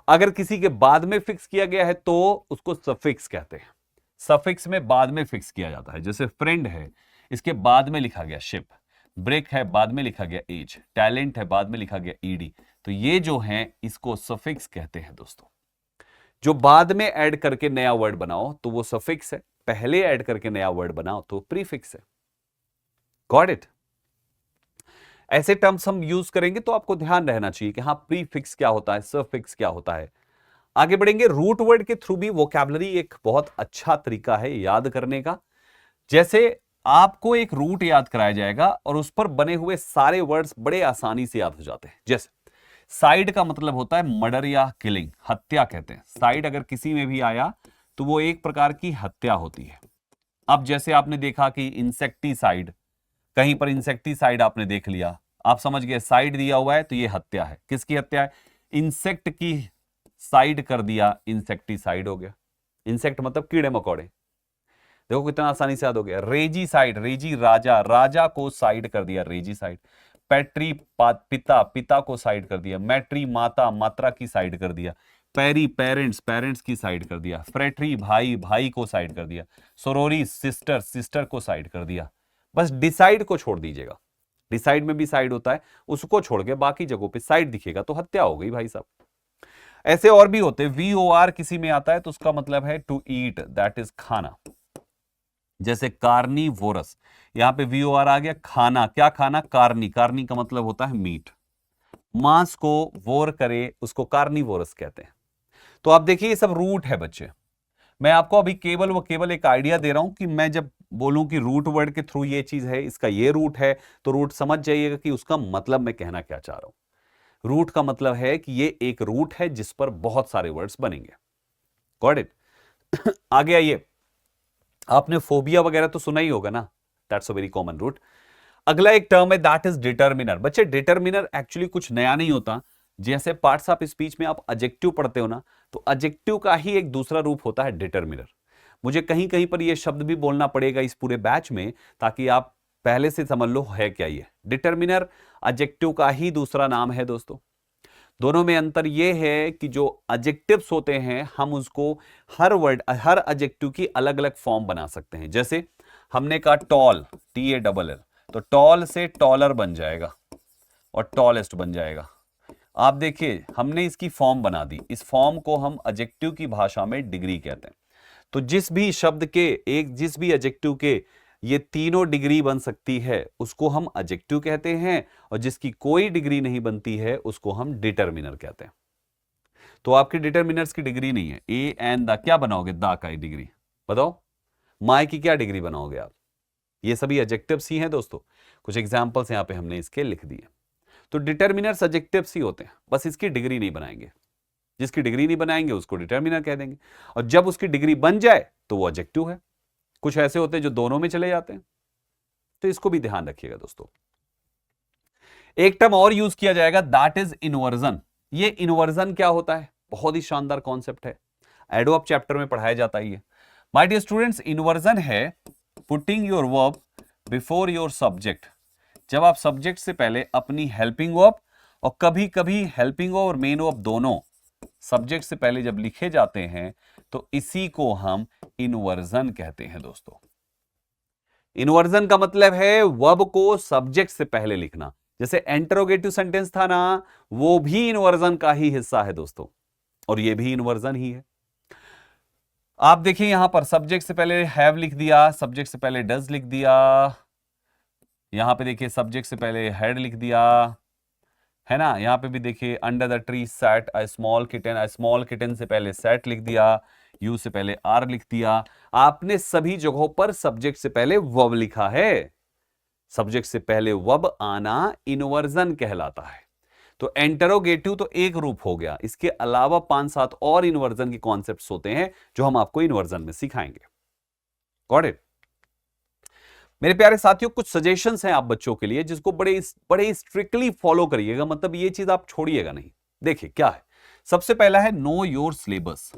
A: अगर किसी के बाद में फिक्स किया गया है तो उसको सफिक्स कहते हैं। सफिक्स में बाद में फिक्स किया जाता है, जैसे फ्रेंड है, इसके बाद में लिखा गया शिप, ब्रेक है बाद में लिखा गया एज, टैलेंट है बाद में लिखा गया ईडी, तो ये जो है इसको सफिक्स कहते हैं दोस्तों। जो बाद में ऐड करके नया वर्ड बनाओ तो वो सफिक्स है, पहले ऐड करके नया वर्ड बनाओ तो प्रीफिक्स है। Got it? ऐसे टर्म्स हम यूज करेंगे तो आपको ध्यान रहना चाहिए कि हाँ प्रीफिक्स क्या होता है, सफिक्स क्या होता है। आगे बढ़ेंगे। रूट वर्ड के थ्रू भी वोकैबुलरी एक बहुत अच्छा तरीका है याद करने का। जैसे आपको एक रूट याद कराया जाएगा और उस पर बने हुए सारे वर्ड्स बड़े आसानी से याद हो जाते हैं। जैसे साइड का मतलब होता है मर्डर या किलिंग, हत्या कहते हैं। साइड अगर किसी में भी आया तो वो एक प्रकार की हत्या होती है। अब जैसे आपने देखा कि इंसेक्टिसाइड, कहीं पर इंसेक्टिसाइड आपने देख लिया, आप समझ गए साइड दिया हुआ है तो ये हत्या है। किसकी हत्या है? इंसेक्ट की साइड कर दिया, इंसेक्टिसाइड हो गया। इंसेक्ट मतलब कीड़े मकोड़े। देखो कितना आसानी से याद हो गया। रेजीसाइड, रेजी राजा, राजा को साइड कर दिया, रेजीसाइड। पैट्री पिता, पिता को साइड कर दिया। मैट्री माता, मात्रा की साइड कर दिया। पैरी पेरेंट्स, पेरेंट्स की साइड कर दिया। फ्रेट्री भाई, भाई को साइड कर दिया। सोरोरी सिस्टर, सिस्टर को साइड कर दिया। बस डिसाइड को छोड़ दीजिएगा, डिसाइड में भी साइड होता है, उसको छोड़ के बाकी जगहों पे साइड दिखेगा तो हत्या हो गई भाई साहब। ऐसे और भी होते हैं। VOR किसी में आता है तो उसका मतलब है टू ईट, दैट इज खाना। जैसे कार्निवोरस, यहां पे VOR आ गया, खाना। क्या खाना? कार्नी, कार्नी का मतलब होता है मीट। मांस को वोर करे उसको कार्निवोरस कहते हैं। तो आप देखिए ये सब रूट है बच्चे। मैं आपको अभी केवल एक आइडिया दे रहा हूं कि मैं जब बोलूं कि रूट वर्ड के थ्रू ये चीज है, इसका ये रूट है, तो रूट समझ जाइएगा कि उसका मतलब मैं कहना क्या चाह रहा हूं। रूट का मतलब है कि ये एक रूट है जिस पर बहुत सारे वर्ड्स बनेंगे। Got it? आगे आइए। आपने फोबिया वगैरह तो सुना ही होगा ना, that's a very common root. अगला एक टर्म है दैट इज डिटर्मिनर। बच्चे डिटर्मिनर एक्चुअली कुछ नया नहीं होता। जैसे पार्ट्स ऑफ स्पीच में आप एडजेक्टिव पढ़ते हो ना, तो एडजेक्टिव का ही एक दूसरा रूप होता है डिटर्मिनर। मुझे कहीं कहीं पर यह शब्द भी बोलना पड़ेगा इस पूरे बैच में ताकि आप पहले से समझ लो है क्या ये। डिटर्मिनर एडजेक्टिव का ही दूसरा नाम है दोस्तों। दोनों में अंतर यह है कि जो एडजेक्टिव्स होते हैं हम उसको हर वर्ड, हर एडजेक्टिव की अलग अलग फॉर्म बना सकते हैं। जैसे हमने कहा टॉल, TALL, तो टॉल से टॉलर बन जाएगा और टॉलेस्ट बन जाएगा। आप देखिए हमने इसकी फॉर्म बना दी। इस फॉर्म को हम एडजेक्टिव की भाषा में डिग्री कहते हैं। तो जिस भी शब्द के जिस भी एडजेक्टिव के ये तीनों डिग्री बन सकती है उसको हम एडजेक्टिव कहते हैं, और जिसकी कोई डिग्री नहीं बनती है उसको हम डिटर्मिनर कहते हैं। तो आपके डिटर्मिनर्स की डिग्री नहीं है। ए एंड द क्या बनाओगे? द का डिग्री बताओ। माय की क्या डिग्री बनाओगे आप? ये सभी एडजेक्टिव्स ही हैं दोस्तों। कुछ एग्जांपल्स यहां पे हमने इसके लिख दिए। तो डिटर्मिनर्स एडजेक्टिव्स ही होते हैं, बस इसकी डिग्री नहीं बनाएंगे। जिसकी डिग्री नहीं बनाएंगे उसको डिटर्मिनर कह देंगे, और जब उसकी डिग्री बन जाए तो वो एडजेक्टिव है। कुछ ऐसे होते हैं जो दोनों में चले जाते हैं, तो इसको भी ध्यान रखिएगा दोस्तों। एक टर्म और यूज किया जाएगा दैट इज इनवर्जन। ये इनवर्जन क्या होता है? बहुत ही शानदार कॉन्सेप्ट है, एडवर्ब चैप्टर में पढ़ाया जाता है ये। माय डियर स्टूडेंट्स, इनवर्जन है putting your verb before your subject. जब आप सब्जेक्ट से पहले अपनी हेल्पिंग वर्ब, और कभी कभी हेल्पिंग वर्ब और मेन वर्ब दोनों सब्जेक्ट से पहले जब लिखे जाते हैं तो इसी को हम इनवर्जन कहते हैं दोस्तों। इनवर्जन का मतलब है वर्ब को सब्जेक्ट से पहले लिखना। जैसे इंटरोगेटिव सेंटेंस था ना, वो भी इनवर्जन का ही हिस्सा है दोस्तों, और ये भी इनवर्जन ही है। आप देखिए यहां पर सब्जेक्ट से पहले हैव लिख दिया, सब्जेक्ट से पहले डज लिख दिया। यहां पे देखिए सब्जेक्ट से पहले हैड लिख दिया, है ना। यहां पे भी देखिए under the tree sat a small kitten से पहले सैट लिख दिया, यू से पहले आर लिख दिया। आपने सभी जगहों पर सब्जेक्ट से पहले वर्ब लिखा है। सब्जेक्ट से पहले वर्ब आना इनवर्जन कहलाता है। तो इंटरोगेटिव तो एक रूप हो गया, इसके अलावा 5-7 और इनवर्जन के कॉन्सेप्ट्स होते हैं जो हम आपको इनवर्जन में सिखाएंगे। Got it? मेरे प्यारे साथियों, कुछ सजेशंस हैं आप बच्चों के लिए जिसको बड़े स्ट्रिक्टली फॉलो करिएगा, मतलब ये चीज आप छोड़िएगा नहीं। देखिए क्या है। सबसे पहला है नो योर सिलेबस।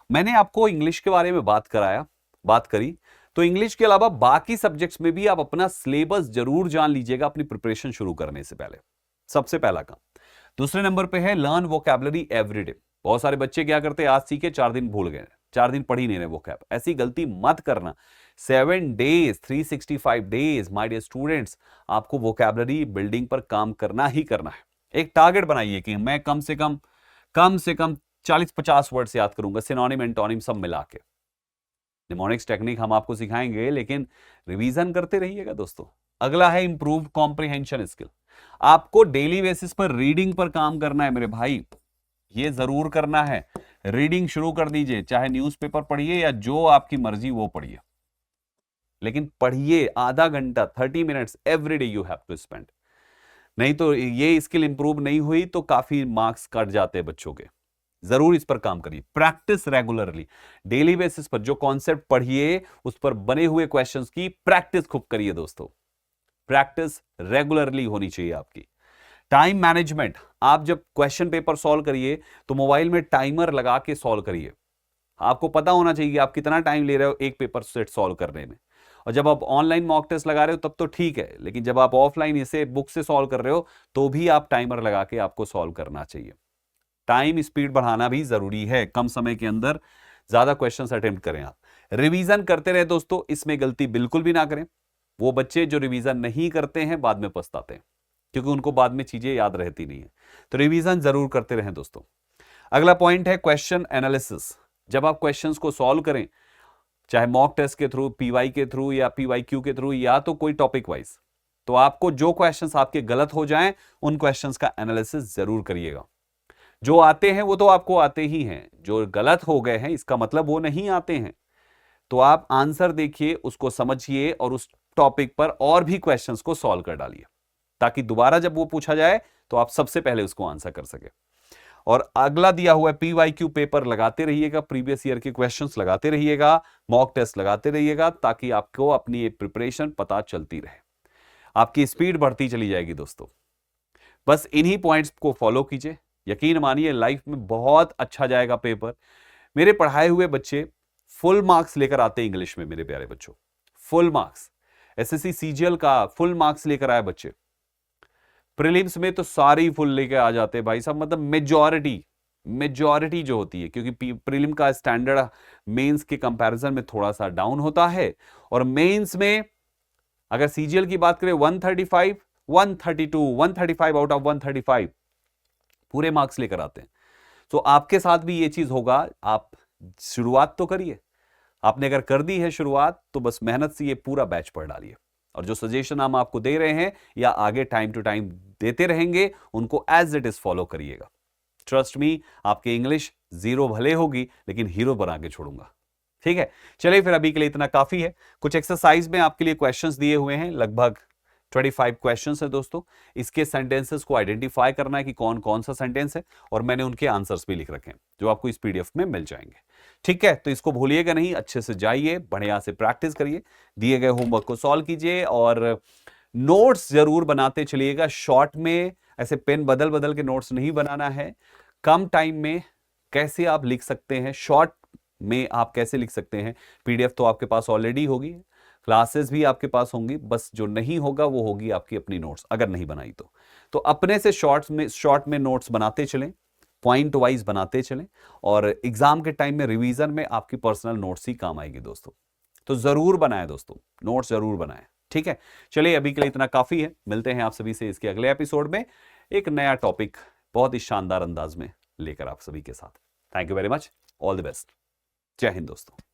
A: मैंने आपको इंग्लिश के बारे में बात करी, तो इंग्लिश के अलावा बाकी सब्जेक्ट्स में भी आप अपना सिलेबस जरूर जान लीजिएगा अपनी प्रिपरेशन शुरू करने से पहले। सबसे पहला काम। दूसरे नंबर पे है लर्न वोकैबुलरी एवरीडे। बहुत सारे बच्चे क्या करते हैं, आज सीखे 4 दिन भूल गए, 4 दिन पढ़ ही नहीं रहे वोकैब। ऐसी गलती मत करना। 7 days 365 days my dear students, आपको वोकैबुलरी बिल्डिंग पर काम करना ही करना है। एक टारगेट बनाइए कि मैं कम से कम 40-50 वर्ड्स याद करूंगा, सिनोनिम एंटोनिम सब मिला के। निमोनिक्स टेक्निक हम आपको सिखाएंगे, लेकिन रिवीजन करते रहिएगा दोस्तों। अगला है इंप्रूव कॉम्प्रिहेंशन स्किल। आपको डेली बेसिस पर रीडिंग पर काम करना है मेरे भाई, ये जरूर करना है। रीडिंग शुरू कर दीजिए, चाहे न्यूज़पेपर पढ़िए या जो आपकी मर्जी वो पढ़िए, लेकिन पढ़िए आधा घंटा, 30 minutes every day you have to spend. नहीं तो ये स्किल इंप्रूव नहीं हुई तो काफी मार्क्स कट जाते हैं बच्चों के। जरूर इस पर काम करिए, प्रैक्टिस रेगुलरली, डेली बेसिस पर जो कॉन्सेप्ट पढ़िए उस पर बने हुए क्वेश्चंस की प्रैक्टिस खूब करिए दोस्तों। प्रैक्टिस रेगुलरली होनी चाहिए आपकी। टाइम मैनेजमेंट, आप जब क्वेश्चन पेपर सॉल्व करिए तो मोबाइल में टाइमर लगा के सॉल्व करिए। आपको पता होना चाहिए कि आप कितना टाइम ले रहे हो एक पेपर सेट सॉल्व करने में। और जब आप ऑनलाइन मॉक टेस्ट लगा रहे हो तब तो ठीक है, लेकिन जब आप ऑफलाइन इसे बुक से सॉल्व कर रहे हो तो भी आप टाइमर लगा के आपको सॉल्व करना चाहिए। टाइम स्पीड बढ़ाना भी जरूरी है, कम समय के अंदर ज्यादा क्वेश्चंस अटेम्प्ट करें आप। रिवीजन करते रहे दोस्तों, इसमें गलती बिल्कुल भी ना करें। वो बच्चे जो रिवीजन नहीं करते हैं बाद में पछताते हैं, क्योंकि उनको बाद में चीजें याद रहती नहीं है। तो रिवीजन जरूर करते रहें दोस्तों। अगला पॉइंट है क्वेश्चन एनालिसिस। जब आप क्वेश्चंस को सॉल्व करें, चाहे मॉक टेस्ट के थ्रू, पीवाई के थ्रू या पीवाईक्यू के थ्रू या तो कोई टॉपिक वाइज, तो आपको जो क्वेश्चंस आपके गलत हो जाएं उन क्वेश्चंस का एनालिसिस जरूर करिएगा। जो आते हैं वो तो आपको आते ही हैं, जो गलत हो गए हैं इसका मतलब वो नहीं आते हैं। तो आप आंसर देखिए, उसको समझिए और उस टॉपिक पर और भी क्वेश्चंस को सॉल्व कर डालिए, ताकि दोबारा जब वो पूछा जाए तो आप सबसे पहले उसको आंसर कर सके। और अगला दिया हुआ है पीवाईक्यू पेपर लगाते रहिएगा, प्रीवियस ईयर के क्वेश्चंस लगाते रहिएगा, मॉक टेस्ट लगाते रहिएगा, ताकि आपको अपनी ये प्रिपरेशन पता चलती रहे, आपकी स्पीड बढ़ती चली जाएगी दोस्तों। बस इन्हीं पॉइंट्स को फॉलो कीजिए, यकीन मानिए लाइफ में बहुत अच्छा जाएगा पेपर। मेरे पढ़ाए हुए बच्चे फुल मार्क्स लेकर आते हैं इंग्लिश में मेरे प्यारे बच्चों, फुल मार्क्स। एसएससी सीजीएल का फुल मार्क्स लेकर आए बच्चे, प्रीलिम्स में तो सारे ही फुल लेके आ जाते हैं भाई साहब, मतलब मेजॉरिटी जो होती है, क्योंकि प्रीलिम का स्टैंडर्ड मेंस के कंपैरिजन में थोड़ा सा डाउन होता है। और मेंस में अगर सीजीएल की बात करें 135, 132, 135 आउट ऑफ 135 पूरे मार्क्स लेकर आते हैं। तो आपके साथ भी ये चीज होगा। आप शुरुआत तो करिए, आपने अगर कर दी है शुरुआत तो बस मेहनत से ये पूरा बैच पढ़ डालिए, और जो सजेशन हम आपको दे रहे हैं या आगे टाइम टू टाइम देते रहेंगे उनको एज इट इज फॉलो करिएगा। ट्रस्ट मी, आपकी इंग्लिश जीरो भले होगी लेकिन हीरो बना के छोड़ूंगा। ठीक है, चलिए फिर अभी के लिए इतना काफी है। कुछ एक्सरसाइज में आपके लिए क्वेश्चंस दिए हुए हैं, लगभग 25 क्वेश्चंस है दोस्तों। इसके सेंटेंसेस को आइडेंटिफाई करना है कि कौन कौन सा सेंटेंस है, और मैंने उनके आंसर्स भी लिख रखे हैं जो आपको इस पीडीएफ में मिल जाएंगे। ठीक है, तो इसको भूलिएगा नहीं, अच्छे से जाइए, बढ़िया से प्रैक्टिस करिए, दिए गए होमवर्क को सॉल्व कीजिए और नोट्स जरूर बनाते चलिएगा। शॉर्ट में ऐसे पेन बदल बदल के नोट्स नहीं बनाना है। कम टाइम में कैसे आप लिख सकते हैं, शॉर्ट में आप कैसे लिख सकते हैं, पीडीएफ तो आपके पास ऑलरेडी होगी, क्लासेस भी आपके पास होंगी, बस जो नहीं होगा वो होगी आपकी अपनी नोट्स, अगर नहीं बनाई तो अपने से शॉर्ट में नोट्स बनाते चलें, पॉइंट वाइज बनाते चलें, और एग्जाम के टाइम में रिवीजन में आपकी पर्सनल नोट्स ही काम आएगी दोस्तों। तो जरूर बनाएं दोस्तों, नोट्स जरूर बनाएं। ठीक है, चलिए अभी के लिए इतना काफी है। मिलते हैं आप सभी से इसके अगले एपिसोड में एक नया टॉपिक बहुत ही शानदार अंदाज में लेकर आप सभी के साथ। Thank you very much, all the best, जय हिंद दोस्तों।